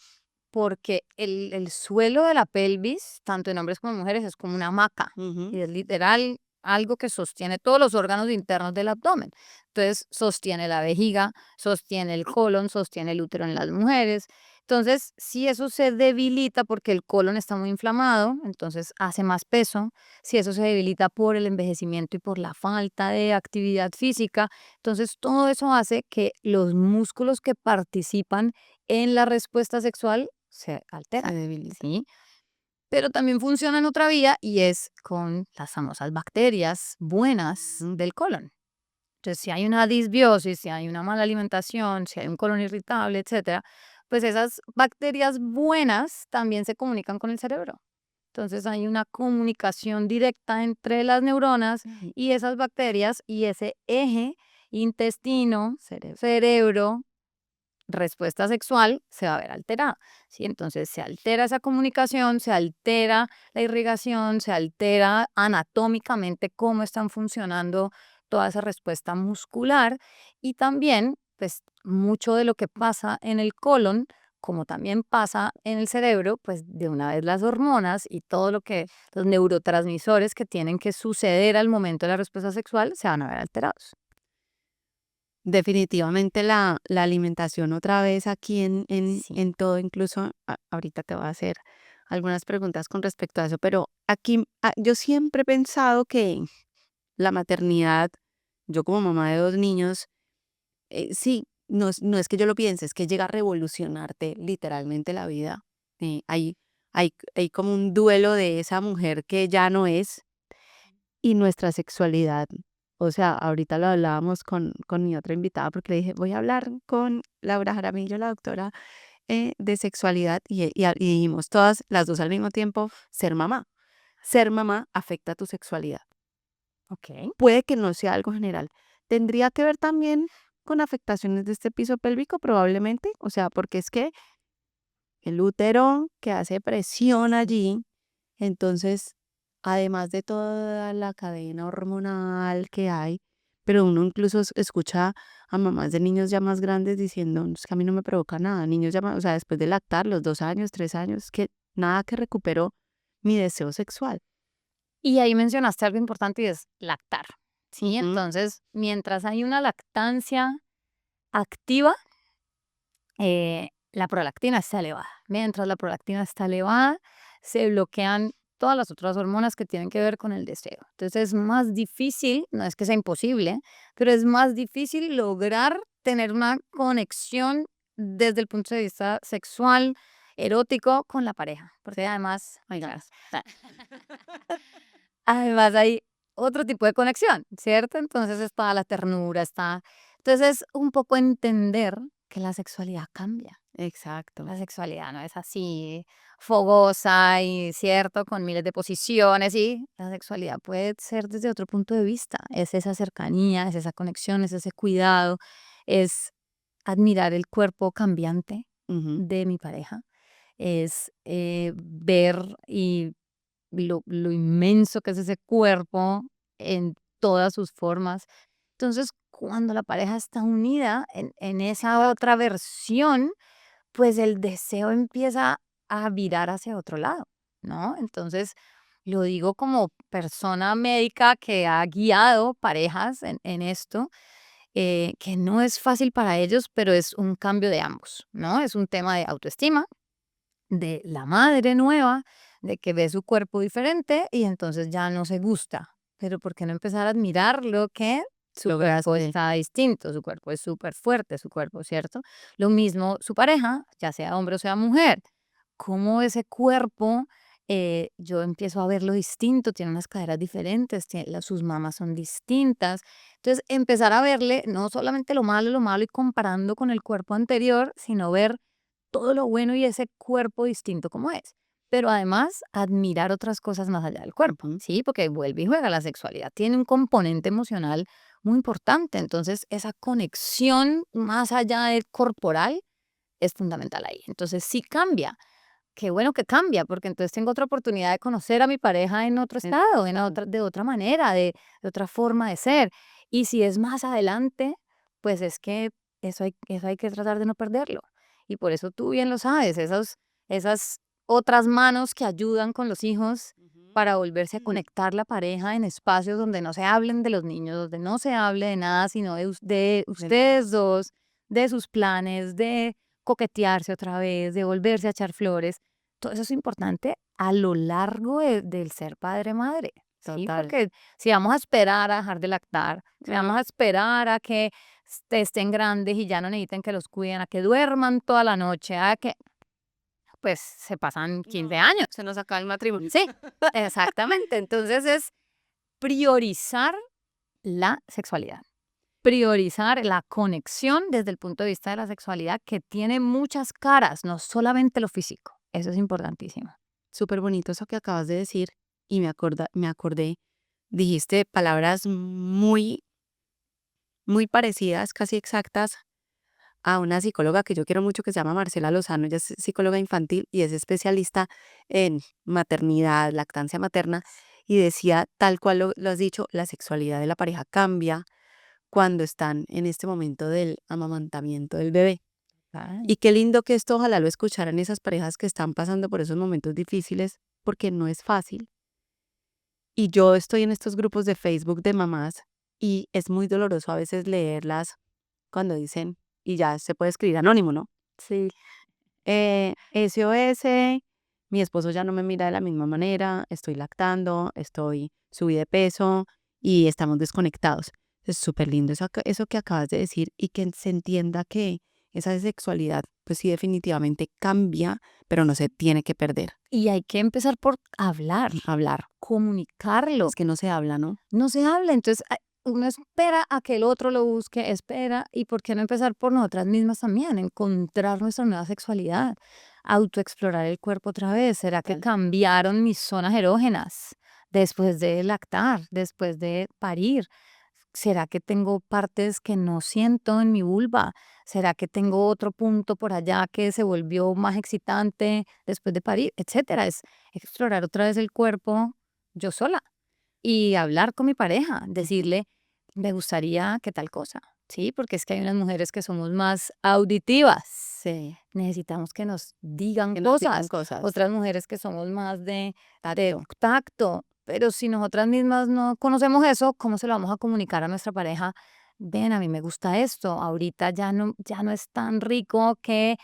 Speaker 2: porque el suelo de la pelvis, tanto en hombres como en mujeres, es como una hamaca
Speaker 1: Ujú.
Speaker 2: y es literal algo que sostiene todos los órganos internos del abdomen. Entonces, sostiene la vejiga, sostiene el colon, sostiene el útero en las mujeres. Entonces, si eso se debilita porque el colon está muy inflamado, entonces hace más peso. Si eso se debilita por el envejecimiento y por la falta de actividad física, entonces todo eso hace que los músculos que participan en la respuesta sexual se
Speaker 1: Se
Speaker 2: alteran,
Speaker 1: debilita.
Speaker 2: ¿sí? Pero también funciona en otra vía y es con las famosas bacterias buenas
Speaker 1: Ujú.
Speaker 2: del colon. Entonces, si hay una disbiosis, si hay una mala alimentación, si hay un colon irritable, etcétera, pues esas bacterias buenas también se comunican con el cerebro. Entonces, hay una comunicación directa entre las neuronas
Speaker 1: Ujú.
Speaker 2: y esas bacterias y ese eje intestino,
Speaker 1: Cerebro.
Speaker 2: cerebro, respuesta sexual se va a ver alterada, ¿sí? Entonces se altera esa comunicación, se altera la irrigación, se altera anatómicamente cómo están funcionando toda esa respuesta muscular y también, pues, mucho de lo que pasa en el colon, como también pasa en el cerebro, pues de una vez las hormonas y todo lo que los neurotransmisores que tienen que suceder al momento de la respuesta sexual se van a ver alterados.
Speaker 1: Definitivamente la alimentación otra vez aquí
Speaker 2: Sí.
Speaker 1: en todo, incluso ahorita te voy a hacer algunas preguntas con respecto a eso, pero aquí yo siempre he pensado que la maternidad, yo como mamá de dos niños, sí, no es que yo lo piense, es que llega a revolucionarte literalmente la vida. Hay como un duelo de esa mujer que ya no es y nuestra sexualidad. O sea, ahorita lo hablábamos con mi otra invitada porque le dije, voy a hablar con Laura Jaramillo, la doctora de sexualidad, y dijimos todas las dos al mismo tiempo, ser mamá. Ser mamá afecta tu sexualidad.
Speaker 2: Ok.
Speaker 1: Puede que no sea algo general. ¿Tendría que ver también con afectaciones de este piso pélvico? Probablemente. O sea, porque es que el útero que hace presión allí, entonces, además de toda la cadena hormonal que hay, pero uno incluso escucha a mamás de niños ya más grandes diciendo, "No, es que a mí no me provoca nada, niños ya, o sea, después de lactar, los 2 años, 3 años, que nada que recupero mi deseo sexual.
Speaker 2: Y ahí mencionaste algo importante y es lactar, ¿sí?
Speaker 1: Ujú.
Speaker 2: Entonces, mientras hay una lactancia activa, la prolactina está elevada. Mientras la prolactina está elevada, se bloquean todas las otras hormonas que tienen que ver con el deseo. Entonces es más difícil, no es que sea imposible, pero es más difícil lograr tener una conexión desde el punto de vista sexual, erótico con la pareja. Porque además, oigan, además hay otro tipo de conexión, ¿cierto? Entonces está la ternura, está... Entonces es un poco entender que la sexualidad cambia.
Speaker 1: Exacto.
Speaker 2: La sexualidad no es así fogosa y cierto, con miles de posiciones y la sexualidad puede ser desde otro punto de vista. Es esa cercanía, es esa conexión, es ese cuidado, es admirar el cuerpo cambiante
Speaker 1: Ujú.
Speaker 2: de mi pareja, es ver y lo inmenso que es ese cuerpo en todas sus formas. Entonces, cuando la pareja está unida en esa otra versión, pues el deseo empieza a virar hacia otro lado, ¿no? Entonces, lo digo como persona médica que ha guiado parejas en esto, que no es fácil para ellos, pero es un cambio de ambos, ¿no? Es un tema de autoestima, de la madre nueva, de que ve su cuerpo diferente y entonces ya no se gusta. Pero ¿por qué no empezar a admirar lo que su cuerpo
Speaker 1: Lograste.
Speaker 2: está distinto? Su cuerpo es súper fuerte, su cuerpo, ¿cierto? Lo mismo su pareja, ya sea hombre o sea mujer. Cómo ese cuerpo, yo empiezo a verlo distinto, tiene unas caderas diferentes, sus mamas son distintas. Entonces, empezar a verle no solamente lo malo y comparando con el cuerpo anterior, sino ver todo lo bueno y ese cuerpo distinto como es. Pero además, admirar otras cosas más allá del cuerpo,
Speaker 1: Ujú.
Speaker 2: ¿sí? Porque vuelve y juega la sexualidad. Tiene un componente emocional muy importante. Entonces, esa conexión más allá del corporal es fundamental ahí. Entonces, sí cambia. Qué bueno que cambia, porque entonces tengo otra oportunidad de conocer a mi pareja en otro estado,
Speaker 1: Exacto.
Speaker 2: de otra manera, de otra forma de ser. Y si es más adelante, pues es que eso hay que tratar de no perderlo. Y por eso tú bien lo sabes, esas otras manos que ayudan con los hijos
Speaker 1: Ujú.
Speaker 2: para volverse a
Speaker 1: Mm.
Speaker 2: conectar la pareja en espacios donde no se hablen de los niños, donde no se hable de nada, sino de
Speaker 1: Del
Speaker 2: ustedes dos, de sus planes, de coquetearse otra vez, de volverse a echar flores. Todo eso es importante a lo largo del ser padre-madre, ¿sí?
Speaker 1: total.
Speaker 2: Porque si vamos a esperar a dejar de lactar, si vamos a esperar a que estén grandes y ya no necesiten que los cuiden, a que duerman toda la noche, a que, pues se pasan 15
Speaker 1: No,
Speaker 2: años.
Speaker 1: se nos acaba el matrimonio.
Speaker 2: Sí, exactamente. Entonces es priorizar la sexualidad, priorizar la conexión desde el punto de vista de la sexualidad que tiene muchas caras, no solamente lo físico. Eso es importantísimo.
Speaker 1: Súper bonito eso que acabas de decir y me acordé, dijiste palabras muy, muy parecidas, casi exactas a una psicóloga que yo quiero mucho que se llama Marcela Lozano. Ella es psicóloga infantil y es especialista en maternidad, lactancia materna, y decía tal cual lo has dicho, la sexualidad de la pareja cambia cuando están en este momento del amamantamiento del bebé.
Speaker 2: Ay,
Speaker 1: Y qué lindo que esto ojalá lo escucharan esas parejas que están pasando por esos momentos difíciles, porque no es fácil. Y yo estoy en estos grupos de Facebook de mamás y es muy doloroso a veces leerlas cuando dicen, y ya se puede escribir anónimo, ¿no?
Speaker 2: sí.
Speaker 1: SOS, mi esposo ya no me mira de la misma manera, estoy lactando, subí de peso y estamos desconectados. Es súper lindo eso que acabas de decir y que se entienda que esa sexualidad, pues sí, definitivamente cambia, pero no se tiene que perder.
Speaker 2: Y hay que empezar por hablar,
Speaker 1: Hablar.
Speaker 2: comunicarlo.
Speaker 1: Es que no se habla, ¿no?
Speaker 2: No se habla, entonces uno espera a que el otro lo busque, espera, y por qué no empezar por nosotras mismas también, encontrar nuestra nueva sexualidad, autoexplorar el cuerpo otra vez. ¿Será que
Speaker 1: Total.
Speaker 2: cambiaron mis zonas erógenas después de lactar, después de parir? ¿Será que tengo partes que no siento en mi vulva? ¿Será que tengo otro punto por allá que se volvió más excitante después de parir? Etcétera. Es explorar otra vez el cuerpo yo sola y hablar con mi pareja,
Speaker 1: Ujú.
Speaker 2: decirle, me gustaría que tal cosa, ¿sí? Porque es que hay unas mujeres que somos más auditivas
Speaker 1: Sí.
Speaker 2: necesitamos que nos digan
Speaker 1: Que nos digan
Speaker 2: cosas.
Speaker 1: cosas.
Speaker 2: Otras mujeres que somos más de tacto, pero si nosotras mismas no conocemos eso, ¿cómo se lo vamos a comunicar a nuestra pareja? Ven, a mí me gusta esto, ahorita ya no es tan rico que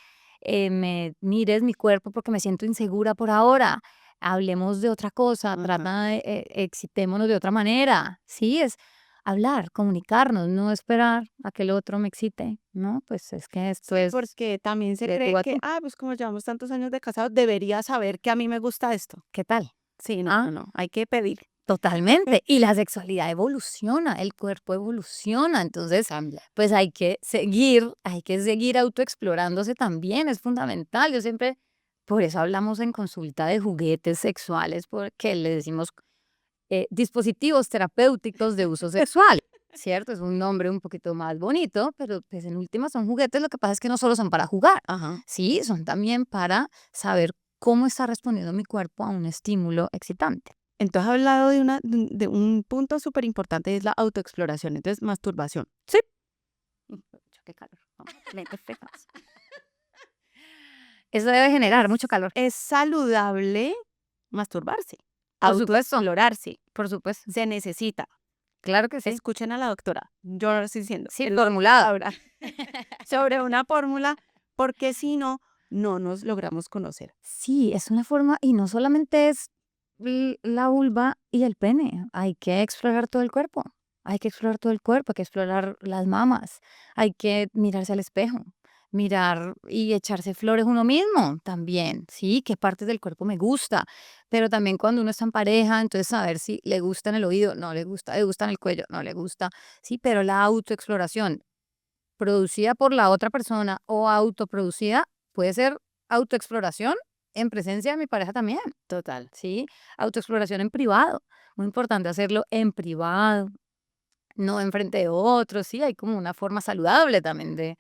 Speaker 2: me mires mi cuerpo porque me siento insegura por ahora. Hablemos de otra cosa,
Speaker 1: Ajá.
Speaker 2: excitémonos de otra manera. Sí, es hablar, comunicarnos, no esperar a que el otro me excite, ¿no? Pues es que esto
Speaker 1: Sí,
Speaker 2: es
Speaker 1: porque también se
Speaker 2: de
Speaker 1: cree
Speaker 2: tú a
Speaker 1: que,
Speaker 2: tú.
Speaker 1: pues como llevamos tantos años de casados, debería saber que a mí me gusta esto.
Speaker 2: ¿Qué tal?
Speaker 1: Sí, no,
Speaker 2: Ah,
Speaker 1: no, no, hay que pedir.
Speaker 2: totalmente. Y la sexualidad evoluciona, el cuerpo evoluciona. Entonces,
Speaker 1: Cambia.
Speaker 2: pues hay que seguir autoexplorándose también, es fundamental. Yo siempre, por eso hablamos en consulta de juguetes sexuales, porque le decimos dispositivos terapéuticos de uso sexual. ¿Cierto? Es un nombre un poquito más bonito, pero pues en última son juguetes, lo que pasa es que no solo son para jugar,
Speaker 1: Ajá.
Speaker 2: sí, son también para saber cómo está respondiendo mi cuerpo a un estímulo excitante.
Speaker 1: Entonces, has hablado de un punto súper importante, es la autoexploración. Entonces, masturbación.
Speaker 2: Sí. Mucho, qué calor. Vamos, lentes fijas. Eso debe generar mucho calor.
Speaker 1: Es saludable masturbarse,
Speaker 2: Por supuesto,
Speaker 1: autoexplorarse.
Speaker 2: por supuesto.
Speaker 1: Se necesita.
Speaker 2: Claro que sí.
Speaker 1: Escuchen a la doctora. Yo no estoy diciendo.
Speaker 2: Sí,
Speaker 1: Él
Speaker 2: formulado.
Speaker 1: habla sobre una fórmula, porque si no, no nos logramos conocer.
Speaker 2: Sí, es una forma, y no solamente es la vulva y el pene, hay que explorar todo el cuerpo, hay que explorar todo el cuerpo, hay que explorar las mamas, hay que mirarse al espejo, mirar y echarse flores uno mismo también, sí, qué parte del cuerpo me gusta, pero también cuando uno está en pareja, entonces saber si le gusta en el oído, no le gusta en el cuello, no le gusta, sí, pero la autoexploración producida por la otra persona o autoproducida, puede ser autoexploración en presencia de mi pareja también,
Speaker 1: Total.
Speaker 2: ¿sí? Autoexploración en privado, muy importante hacerlo en privado, no enfrente de otros, sí, hay como una forma saludable también de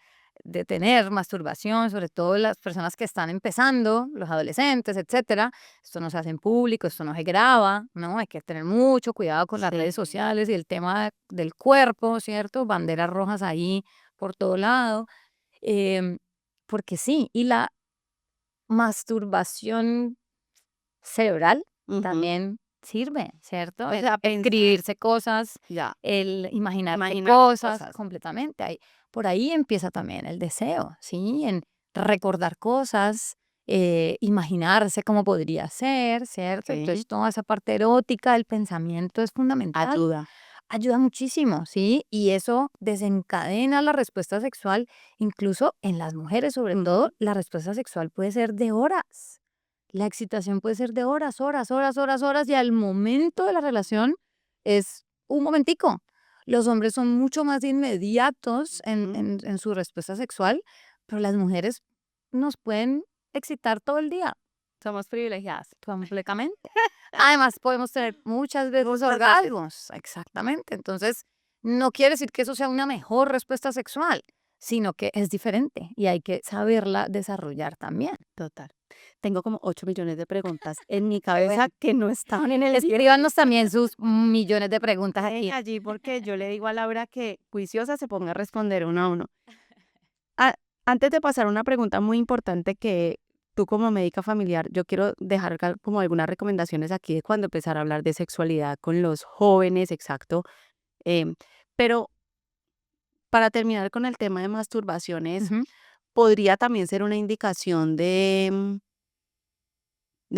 Speaker 2: tener masturbación, sobre todo las personas que están empezando, los adolescentes, etcétera. Esto no se hace en público, esto no se graba, ¿no? Hay que tener mucho cuidado con las redes
Speaker 1: Sí.
Speaker 2: sociales y el tema del cuerpo, ¿cierto? Banderas rojas ahí por todo lado. em, Porque sí, y la masturbación cerebral
Speaker 1: Ujú.
Speaker 2: también sirve, ¿cierto?
Speaker 1: O
Speaker 2: El
Speaker 1: sea, pensar,
Speaker 2: escribirse cosas,
Speaker 1: ya,
Speaker 2: el imaginarse
Speaker 1: imaginarse
Speaker 2: cosas
Speaker 1: cosas.
Speaker 2: completamente. Por ahí empieza también el deseo, ¿sí? En recordar cosas, imaginarse cómo podría ser, ¿cierto?
Speaker 1: Sí.
Speaker 2: Entonces, toda esa parte erótica del pensamiento es fundamental.
Speaker 1: Ayuda.
Speaker 2: Ayuda muchísimo, ¿sí? Y eso desencadena la respuesta sexual, incluso en las mujeres, sobre todo,
Speaker 1: Ujú.
Speaker 2: la respuesta sexual puede ser de horas. La excitación puede ser de horas, horas, horas, horas, horas, y al momento de la relación es un momentico. Los hombres son mucho más inmediatos
Speaker 1: Ujú.
Speaker 2: en su respuesta sexual, pero las mujeres nos pueden excitar todo el día,
Speaker 1: Somos privilegiadas.
Speaker 2: completamente. Además, podemos tener muchas veces
Speaker 1: Muchas veces.
Speaker 2: orgasmos, exactamente. Entonces, no quiere decir que eso sea una mejor respuesta sexual, sino que es diferente y hay que saberla desarrollar también.
Speaker 1: Total. Tengo como 8 millones de preguntas en mi
Speaker 2: Qué bueno.
Speaker 1: cabeza que no estaban en el guión.
Speaker 2: Escríbanos también sus millones de preguntas
Speaker 1: Dejen
Speaker 2: aquí.
Speaker 1: allí porque yo le digo a Laura que juiciosa se ponga a responder uno a uno. Ah, antes de pasar a una pregunta muy importante que tú como médica familiar, yo quiero dejar como algunas recomendaciones aquí de cuando empezar a hablar de sexualidad con los jóvenes, exacto. em, pero para terminar con el tema de masturbaciones,
Speaker 2: Ujú.
Speaker 1: podría también ser una indicación de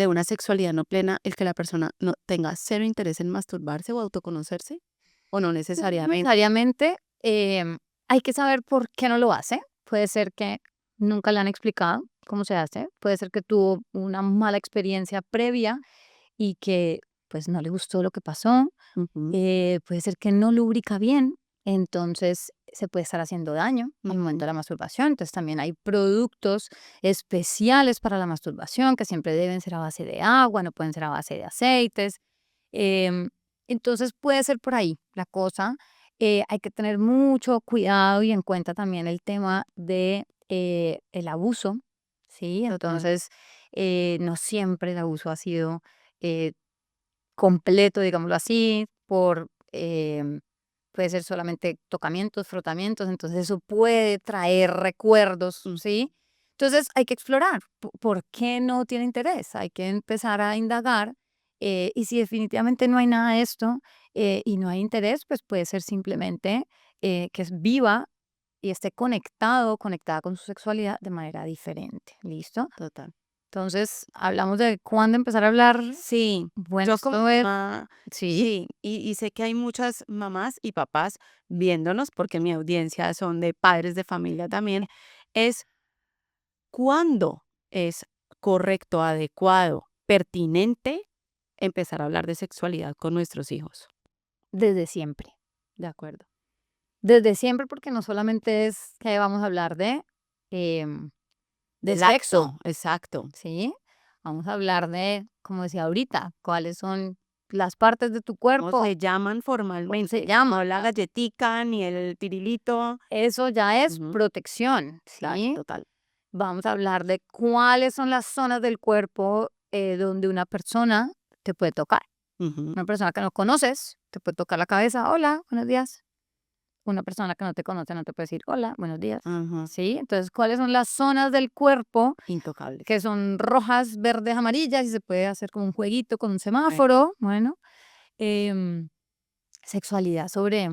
Speaker 1: una sexualidad no plena el que la persona no tenga cero interés en masturbarse o autoconocerse, o no
Speaker 2: No
Speaker 1: necesariamente.
Speaker 2: necesariamente hay que saber por qué no lo hace. Puede ser que nunca le han explicado cómo se hace. Puede ser que tuvo una mala experiencia previa y que pues no le gustó lo que pasó.
Speaker 1: Ujú,
Speaker 2: Puede ser que no lubrica bien, entonces se puede estar haciendo daño al momento
Speaker 1: ujú.
Speaker 2: de la masturbación. Entonces también hay productos especiales para la masturbación que siempre deben ser a base de agua, no pueden ser a base de aceites. Em, entonces puede ser por ahí la cosa. Hay que tener mucho cuidado y en cuenta también el tema de el abuso, ¿sí?
Speaker 1: Total.
Speaker 2: Entonces, no siempre el abuso ha sido eh, completo, digámoslo así, puede ser solamente tocamientos, frotamientos, entonces eso puede traer recuerdos,
Speaker 1: Mm.
Speaker 2: ¿sí? Entonces hay que explorar por qué no tiene interés, hay que empezar a indagar y si definitivamente no hay nada de esto y no hay interés, pues puede ser simplemente que es viva y esté conectado, conectada con su sexualidad de manera diferente. ¿Listo?
Speaker 1: Total.
Speaker 2: Entonces, hablamos de cuándo empezar a hablar.
Speaker 1: Sí,
Speaker 2: Bueno,
Speaker 1: yo como
Speaker 2: esto es,
Speaker 1: mamá,
Speaker 2: sí,
Speaker 1: sí, y sé que hay muchas mamás y papás viéndonos, porque mi audiencia son de padres de familia también, es cuándo es correcto, adecuado, pertinente empezar a hablar de sexualidad con nuestros hijos.
Speaker 2: desde siempre.
Speaker 1: De acuerdo.
Speaker 2: Desde siempre, porque no solamente es que vamos a hablar de
Speaker 1: Del
Speaker 2: sexo,
Speaker 1: acto, exacto.
Speaker 2: ¿sí? Vamos a hablar de, como decía ahorita, cuáles son las partes de tu
Speaker 1: ¿Cómo
Speaker 2: cuerpo,
Speaker 1: se llaman
Speaker 2: cómo se
Speaker 1: formalmente? No
Speaker 2: llama.
Speaker 1: la galletica ni el pirilito.
Speaker 2: Eso ya es
Speaker 1: Ujú,
Speaker 2: protección,
Speaker 1: claro,
Speaker 2: ¿sí?
Speaker 1: total.
Speaker 2: Vamos a hablar de cuáles son las zonas del cuerpo donde una persona te puede tocar.
Speaker 1: Ujú,
Speaker 2: Una persona que no conoces te puede tocar la cabeza, hola, buenos días. Una persona que no te conoce no te puede decir hola, buenos días.
Speaker 1: ajá,
Speaker 2: ¿Sí? Entonces, ¿cuáles son las zonas del cuerpo
Speaker 1: intocables.
Speaker 2: que son rojas, verdes, amarillas y se puede hacer como un jueguito con un
Speaker 1: Eh,
Speaker 2: semáforo? Bueno, em, sexualidad sobre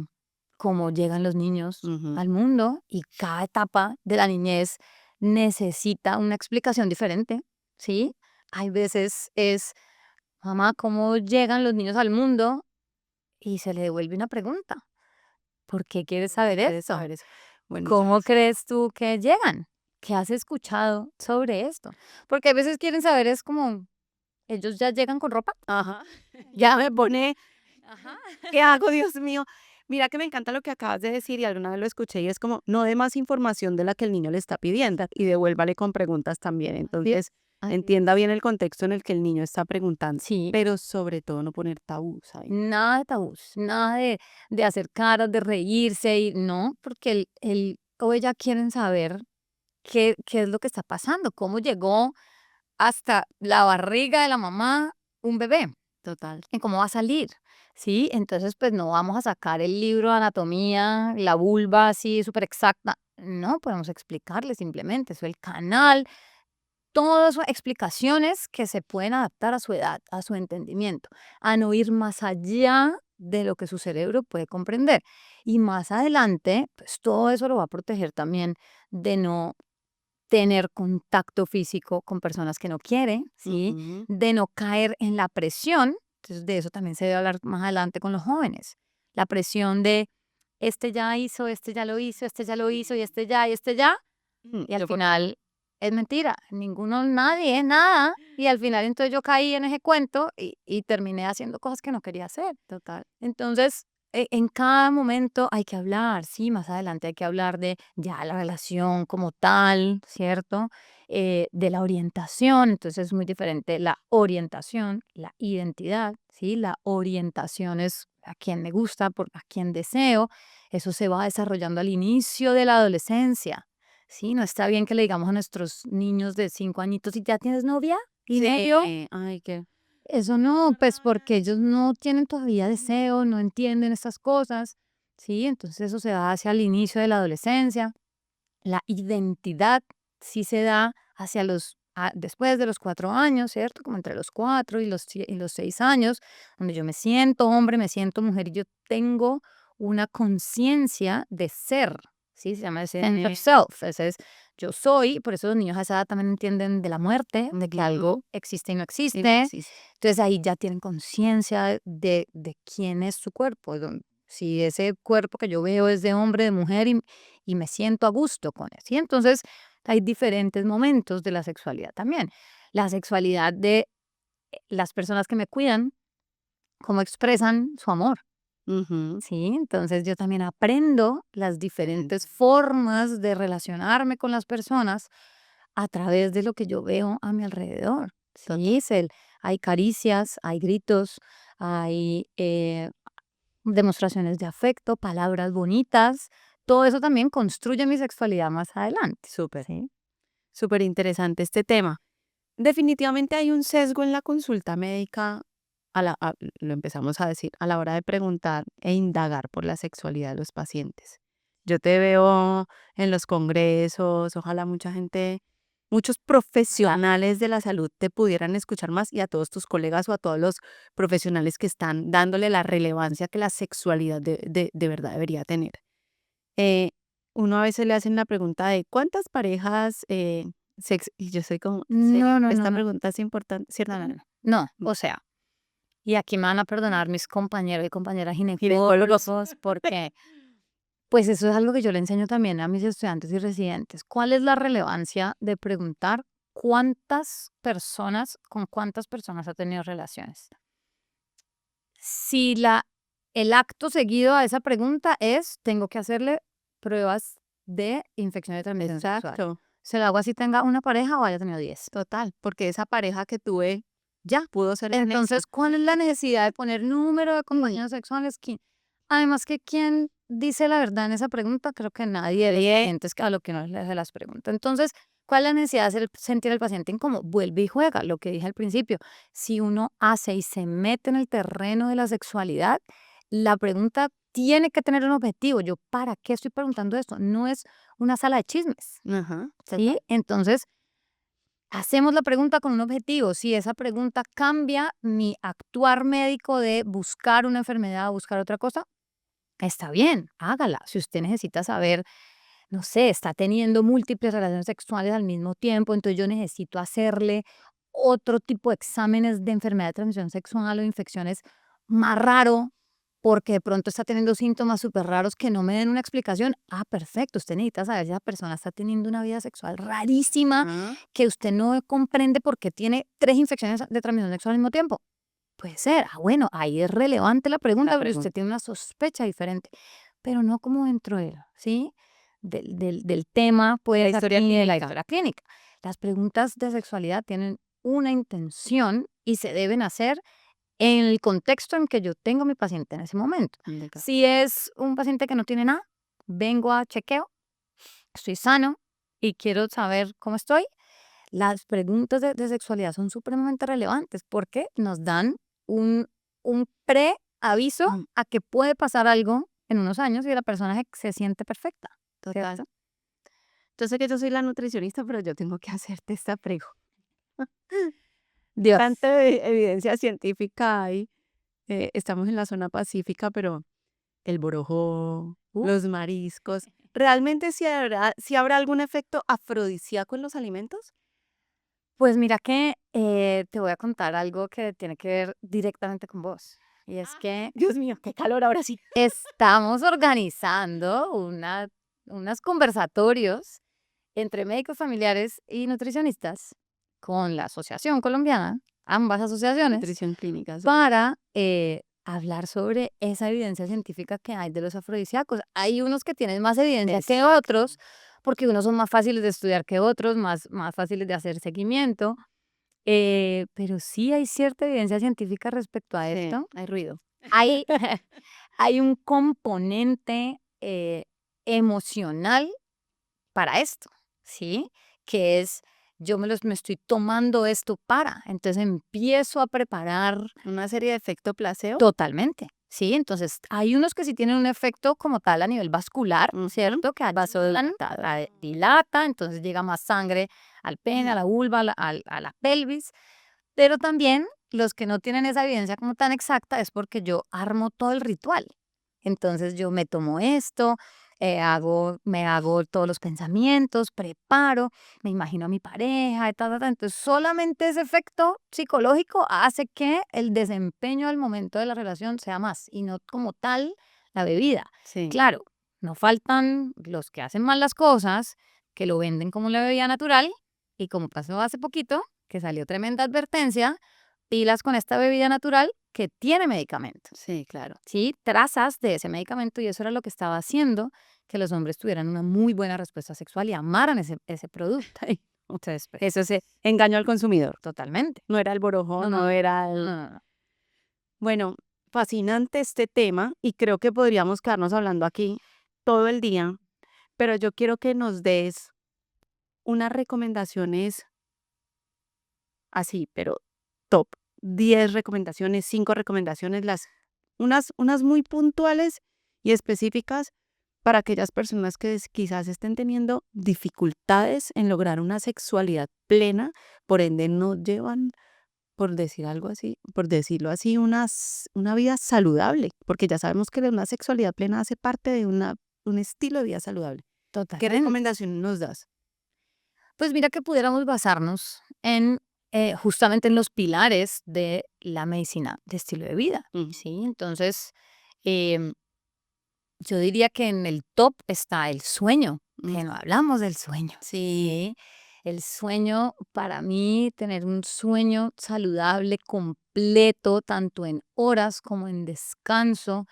Speaker 2: cómo llegan los niños
Speaker 1: ujú,
Speaker 2: al mundo y cada etapa de la niñez necesita una explicación diferente, ¿sí? Hay veces es, mamá, ¿cómo llegan los niños al mundo? Y se le devuelve una pregunta. ¿Por qué quieres
Speaker 1: ¿por qué
Speaker 2: saber
Speaker 1: quieres
Speaker 2: esto?
Speaker 1: saber eso?
Speaker 2: ¿Cómo
Speaker 1: Buenísimas.
Speaker 2: crees tú que llegan? ¿Qué has escuchado sobre esto? Porque a veces quieren saber, es como, ellos ya llegan con ropa.
Speaker 1: Ajá. Ya me pone,
Speaker 2: Ajá.
Speaker 1: ¿qué hago, Dios mío? Mira que me encanta lo que acabas de decir y alguna vez lo escuché y es como, no dé más información de la que el niño le está pidiendo y devuélvale con preguntas también.
Speaker 2: Así es.
Speaker 1: Entonces,
Speaker 2: Así es.
Speaker 1: entienda bien el contexto en el que el niño está preguntando,
Speaker 2: Sí,
Speaker 1: pero sobre todo no poner tabús ahí.
Speaker 2: nada de tabús, nada de hacer caras, de reírse, y no, porque él o ella quieren saber qué es lo que está pasando, cómo llegó hasta la barriga de la mamá un bebé.
Speaker 1: Total.
Speaker 2: En cómo va a salir, ¿sí? Entonces, pues no vamos a sacar el libro de anatomía, la vulva así súper exacta. No, podemos explicarle simplemente eso, el canal, todas son explicaciones que se pueden adaptar a su edad, a su entendimiento, a no ir más allá de lo que su cerebro puede comprender. Y más adelante, pues todo eso lo va a proteger también de no tener contacto físico con personas que no quiere, ¿sí?
Speaker 1: Ujú.
Speaker 2: De no caer en la presión. Entonces, de eso también se debe hablar más adelante con los jóvenes. La presión de este ya hizo, este ya lo hizo, este ya lo hizo, y este ya. Y al
Speaker 1: Yo por
Speaker 2: final es mentira. Ninguno, nadie, nada. Y al final entonces yo caí en ese cuento y terminé haciendo cosas que no quería hacer.
Speaker 1: total.
Speaker 2: Entonces, en cada momento hay que hablar, sí, más adelante hay que hablar de ya la relación como tal, ¿cierto? De la orientación, entonces es muy diferente la orientación, la identidad, ¿sí? La orientación es a quién me gusta, a quién deseo, eso se va desarrollando al inicio de la adolescencia, ¿sí? No está bien que le digamos a nuestros niños de 5 añitos, ¿y ya tienes novia? ¿Y
Speaker 1: Sí,
Speaker 2: novio?
Speaker 1: ay, qué.
Speaker 2: Eso
Speaker 1: No,
Speaker 2: no,
Speaker 1: no,
Speaker 2: pues
Speaker 1: no, no.
Speaker 2: porque ellos no tienen todavía deseo, no entienden estas cosas, ¿sí? Entonces eso se da hacia el inicio de la adolescencia. La identidad sí se da hacia después de los 4 años, ¿cierto? Como entre los 4 y los 6 años, donde yo me siento hombre, me siento mujer y yo tengo una conciencia de ser, ¿sí? Se llama sense of self. Ese es yo soy, por eso los niños a esa edad también entienden de la muerte, de que
Speaker 1: Ujú.
Speaker 2: algo existe y no
Speaker 1: Sí, no
Speaker 2: existe.
Speaker 1: existe.
Speaker 2: Entonces ahí ya tienen conciencia de quién es su cuerpo, si ese cuerpo que yo veo es de hombre, de mujer y me siento a gusto con eso. Y entonces hay diferentes momentos de la sexualidad también. La sexualidad de las personas que me cuidan, cómo expresan su amor.
Speaker 1: Ujú.
Speaker 2: Sí, entonces yo también aprendo las diferentes formas de relacionarme con las personas a través de lo que yo veo a mi alrededor.
Speaker 1: Total.
Speaker 2: Sí, hay caricias, hay gritos, hay demostraciones de afecto, palabras bonitas. Todo eso también construye mi sexualidad más adelante.
Speaker 1: Súper,
Speaker 2: Sí.
Speaker 1: súper interesante este tema. Definitivamente hay un sesgo en la consulta médica, lo empezamos a decir, a la hora de preguntar e indagar por la sexualidad de los pacientes. Yo te veo en los congresos, ojalá mucha gente muchos profesionales de la salud te pudieran escuchar más y a todos tus colegas o a todos los profesionales que están dándole la relevancia que la sexualidad de verdad debería tener. Eh, Uno a veces le hacen la pregunta de ¿cuántas parejas y yo soy como, ¿en serio?
Speaker 2: No, no, no,
Speaker 1: Esta
Speaker 2: no,
Speaker 1: pregunta es importante, ¿cierto?
Speaker 2: no, no, no. No,
Speaker 1: Mm.
Speaker 2: o sea, y aquí me van a perdonar mis compañeros y compañeras
Speaker 1: Ginecólogos.
Speaker 2: ginecólogos, porque pues eso es algo que yo le enseño también a mis estudiantes y residentes. ¿Cuál es la relevancia de preguntar con cuántas personas ha tenido relaciones? Si el acto seguido a esa pregunta es, tengo que hacerle pruebas de infección de transmisión sexual.
Speaker 1: Exacto,
Speaker 2: Se lo hago así tenga una pareja o haya tenido 10.
Speaker 1: total, porque esa pareja que tuve
Speaker 2: Ya.
Speaker 1: pudo ser un
Speaker 2: Entonces,
Speaker 1: éxito.
Speaker 2: ¿cuál es la necesidad de poner número de compañeros sexuales? Además que quien dice la verdad en esa pregunta, creo que nadie de los pacientes a lo que no les hace las preguntas. Entonces, ¿cuál es la necesidad de sentir al paciente incómodo? Vuelve y juega, lo que dije al principio. Si uno hace y se mete en el terreno de la sexualidad, la pregunta tiene que tener un objetivo. Yo, ¿para qué estoy preguntando esto? No es una sala de chismes,
Speaker 1: Ajá,
Speaker 2: ¿sí? Entonces, hacemos la pregunta con un objetivo. Si esa pregunta cambia mi actuar médico de buscar una enfermedad o buscar otra cosa, está bien, hágala. Si usted necesita saber, no sé, está teniendo múltiples relaciones sexuales al mismo tiempo, entonces yo necesito hacerle otro tipo de exámenes de enfermedad de transmisión sexual o infecciones más raro, porque de pronto está teniendo síntomas súper raros que no me den una explicación. Ah, perfecto, usted necesita saber si esa persona está teniendo una vida sexual rarísima,
Speaker 1: ajá,
Speaker 2: que usted no comprende por qué tiene 3 infecciones de transmisión sexual al mismo tiempo. Puede ser. Ah, bueno, ahí es relevante la pregunta, porque usted tiene una sospecha diferente, pero no como dentro de, ¿sí? Del tema, puede
Speaker 1: la
Speaker 2: ser
Speaker 1: historia
Speaker 2: ni de la
Speaker 1: clínica.
Speaker 2: historia clínica. Las preguntas de sexualidad tienen una intención y se deben hacer en el contexto en que yo tengo a mi paciente en ese momento. Si es un paciente que no tiene nada, vengo a chequeo, estoy sano y quiero saber cómo estoy, las preguntas de sexualidad son supremamente relevantes porque nos dan un preaviso
Speaker 1: Mm,
Speaker 2: a que puede pasar algo en unos años y la persona se siente perfecta.
Speaker 1: total.
Speaker 2: ¿Cierto?
Speaker 1: Yo sé que yo soy la nutricionista, pero yo tengo que hacerte esta pregunta.
Speaker 2: Dios.
Speaker 1: Tanta evidencia científica hay. Estamos en la zona pacífica, pero el borojó,
Speaker 2: Uh,
Speaker 1: los mariscos, ¿realmente si habrá algún efecto afrodisíaco en los alimentos?
Speaker 2: Pues mira que te voy a contar algo que tiene que ver directamente con vos. Y es que
Speaker 1: Dios mío, qué calor ahora sí.
Speaker 2: estamos organizando unos conversatorios entre médicos familiares y nutricionistas con la Asociación Colombiana, ambas asociaciones,
Speaker 1: Nutrición clínica.
Speaker 2: para hablar sobre esa evidencia científica que hay de los afrodisíacos. Hay unos que tienen más evidencia que otros, porque unos son más fáciles de estudiar que otros, más fáciles de hacer seguimiento, pero sí hay cierta evidencia científica respecto a
Speaker 1: Sí,
Speaker 2: esto.
Speaker 1: hay ruido.
Speaker 2: Hay, hay un componente emocional para esto, ¿sí? Que es, me estoy tomando esto para, entonces empiezo a preparar
Speaker 1: Una serie de efecto placebo.
Speaker 2: totalmente, ¿sí? Entonces, hay unos que sí tienen un efecto como tal a nivel vascular,
Speaker 1: Ujú.
Speaker 2: ¿cierto? Que ayudan, dilata, entonces llega más sangre al pene, a la vulva, a la pelvis, pero también los que no tienen esa evidencia como tan exacta es porque yo armo todo el ritual. Entonces yo me tomo esto, me hago todos los pensamientos, preparo, me imagino a mi pareja, Entonces solamente ese efecto psicológico hace que el desempeño al momento de la relación sea más y no como tal la bebida.
Speaker 1: Sí.
Speaker 2: Claro, no faltan los que hacen mal las cosas, que lo venden como la bebida natural y como pasó hace poquito, que salió tremenda advertencia, pilas con esta bebida natural que tiene medicamento.
Speaker 1: Sí, claro.
Speaker 2: ¿Sí? Trazas de ese medicamento y eso era lo que estaba haciendo que los hombres tuvieran una muy buena respuesta sexual y amaran ese producto.
Speaker 1: Ay,
Speaker 2: Entonces, pues,
Speaker 1: eso se engañó al consumidor.
Speaker 2: totalmente.
Speaker 1: No era el borojó,
Speaker 2: No, no,
Speaker 1: no
Speaker 2: no,
Speaker 1: era
Speaker 2: no,
Speaker 1: el...
Speaker 2: no, no.
Speaker 1: Bueno, fascinante este tema y creo que podríamos quedarnos hablando aquí todo el día, pero yo quiero que nos des unas recomendaciones así, pero top. 10 recomendaciones, 5 recomendaciones, unas muy puntuales y específicas para aquellas personas que quizás estén teniendo dificultades en lograr una sexualidad plena, por ende no llevan, por decir algo así, por decirlo así, una vida saludable, porque ya sabemos que una sexualidad plena hace parte de un estilo de vida saludable. ¿Qué
Speaker 2: Totalmente.
Speaker 1: recomendación nos das?
Speaker 2: Pues mira que pudiéramos basarnos en justamente en los pilares de la medicina de estilo de vida,
Speaker 1: Ujú.
Speaker 2: ¿sí? Entonces, em, yo diría que en el top está el sueño, que no hablamos del sueño,
Speaker 1: Sí,
Speaker 2: ¿sí? El sueño, para mí, tener un sueño saludable, completo, tanto en horas como en descanso,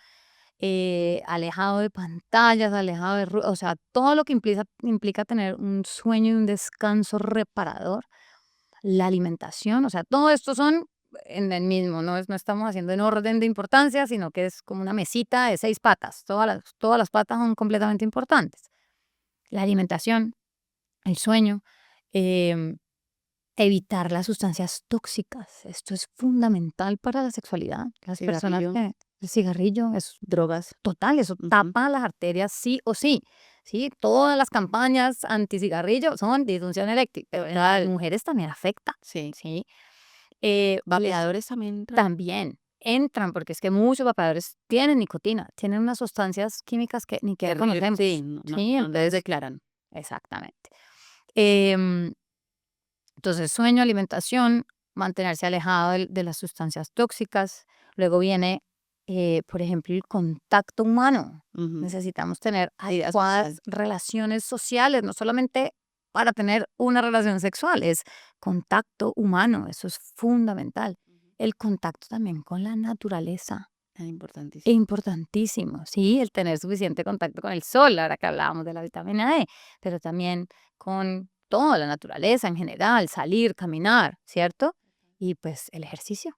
Speaker 2: alejado de pantallas, alejado de o sea, todo lo que implica tener un sueño y un descanso reparador, la alimentación, o sea, todo esto son en el mismo, no estamos haciendo en orden de importancia, sino que es como una mesita de 6 patas, todas las patas son completamente importantes. La alimentación, el sueño, em, evitar las sustancias tóxicas, esto es fundamental para la sexualidad. Las personas
Speaker 1: cigarrillo,
Speaker 2: que el cigarrillo es
Speaker 1: drogas.
Speaker 2: total, eso
Speaker 1: Ujú.
Speaker 2: tapa las arterias sí o sí, ¿sí? Todas las campañas anticigarrillo son disfunción eréctil, pero en las
Speaker 1: Total.
Speaker 2: mujeres también afecta,
Speaker 1: Sí.
Speaker 2: ¿sí? Pues
Speaker 1: Vapeadores también entran.
Speaker 2: también entran, porque es que muchos vapeadores tienen nicotina, tienen unas sustancias químicas que ni siquiera conocemos,
Speaker 1: Sí, no,
Speaker 2: ¿sí?
Speaker 1: no nos
Speaker 2: Entonces,
Speaker 1: declaran.
Speaker 2: exactamente. Em, entonces, sueño, alimentación, mantenerse alejado de las sustancias tóxicas. Luego viene, por ejemplo, el contacto humano.
Speaker 1: Ujú.
Speaker 2: Necesitamos tener
Speaker 1: Vida
Speaker 2: adecuadas
Speaker 1: social.
Speaker 2: relaciones sociales, no solamente para tener una relación sexual, es contacto humano, eso es fundamental.
Speaker 1: Ujú.
Speaker 2: El contacto también con la naturaleza,
Speaker 1: Es importantísimo.
Speaker 2: importantísimo, ¿sí? El tener suficiente contacto con el sol, ahora que hablábamos de la vitamina D, pero también con toda la naturaleza en general, salir, caminar, ¿cierto? Y pues el ejercicio.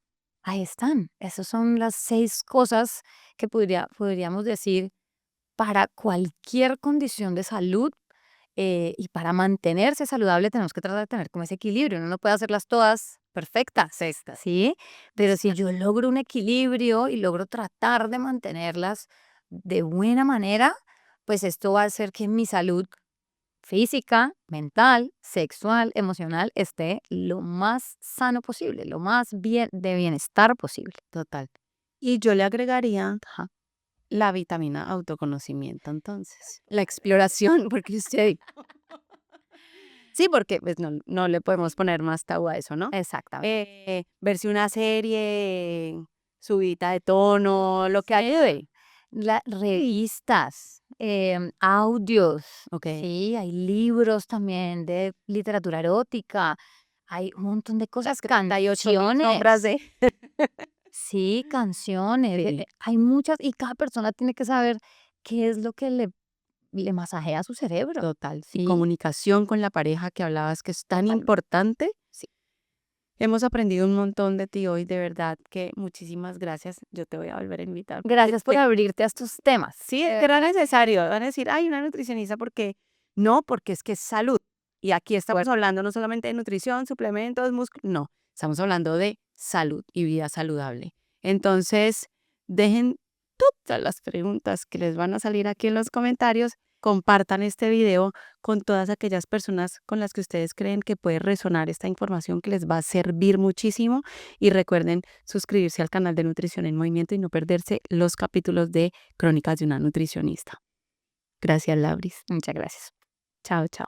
Speaker 2: Ahí están. Esas son las 6 cosas que podríamos decir para cualquier condición de salud, y para mantenerse saludable tenemos que tratar de tener como ese equilibrio. Uno no puede hacerlas todas perfectas,
Speaker 1: Perfectas.
Speaker 2: ¿sí? Pero si yo logro un equilibrio y logro tratar de mantenerlas de buena manera, pues esto va a hacer que mi salud física, mental, sexual, emocional esté lo más sano posible, lo más bien de bienestar posible.
Speaker 1: Total. Y yo le agregaría
Speaker 2: Ajá.
Speaker 1: la vitamina autoconocimiento, entonces. La exploración, porque usted sí, porque, pues, no le podemos poner más tabú a eso, ¿no?
Speaker 2: Exactamente.
Speaker 1: Verse una serie, subidita de tono, lo que ayude.
Speaker 2: Revistas, audios,
Speaker 1: Okey.
Speaker 2: sí, hay libros también de literatura erótica, hay un montón de cosas,
Speaker 1: 38.000 sombras
Speaker 2: canciones,
Speaker 1: de
Speaker 2: sí, canciones,
Speaker 1: sí,
Speaker 2: hay muchas y cada persona tiene que saber qué es lo que le masajea su cerebro,
Speaker 1: total. Y
Speaker 2: sí,
Speaker 1: comunicación con la pareja que hablabas que es tan
Speaker 2: totalmente,
Speaker 1: importante.
Speaker 2: sí.
Speaker 1: Hemos aprendido un montón de ti hoy, de verdad que muchísimas gracias. Yo te voy a volver a invitar.
Speaker 2: Gracias por abrirte a estos temas.
Speaker 1: Sí, es que era necesario. Van a decir, ay, una nutricionista, ¿por qué? No, porque es que es salud. Y aquí estamos hablando no solamente de nutrición, suplementos, músculo, no, estamos hablando de salud y vida saludable. Entonces, dejen todas las preguntas que les van a salir aquí en los comentarios. Compartan este video con todas aquellas personas con las que ustedes creen que puede resonar esta información que les va a servir muchísimo. Y recuerden suscribirse al canal de Nutrición en Movimiento y no perderse los capítulos de Crónicas de una nutricionista. Gracias, Lauris.
Speaker 2: Muchas gracias.
Speaker 1: Chao, chao.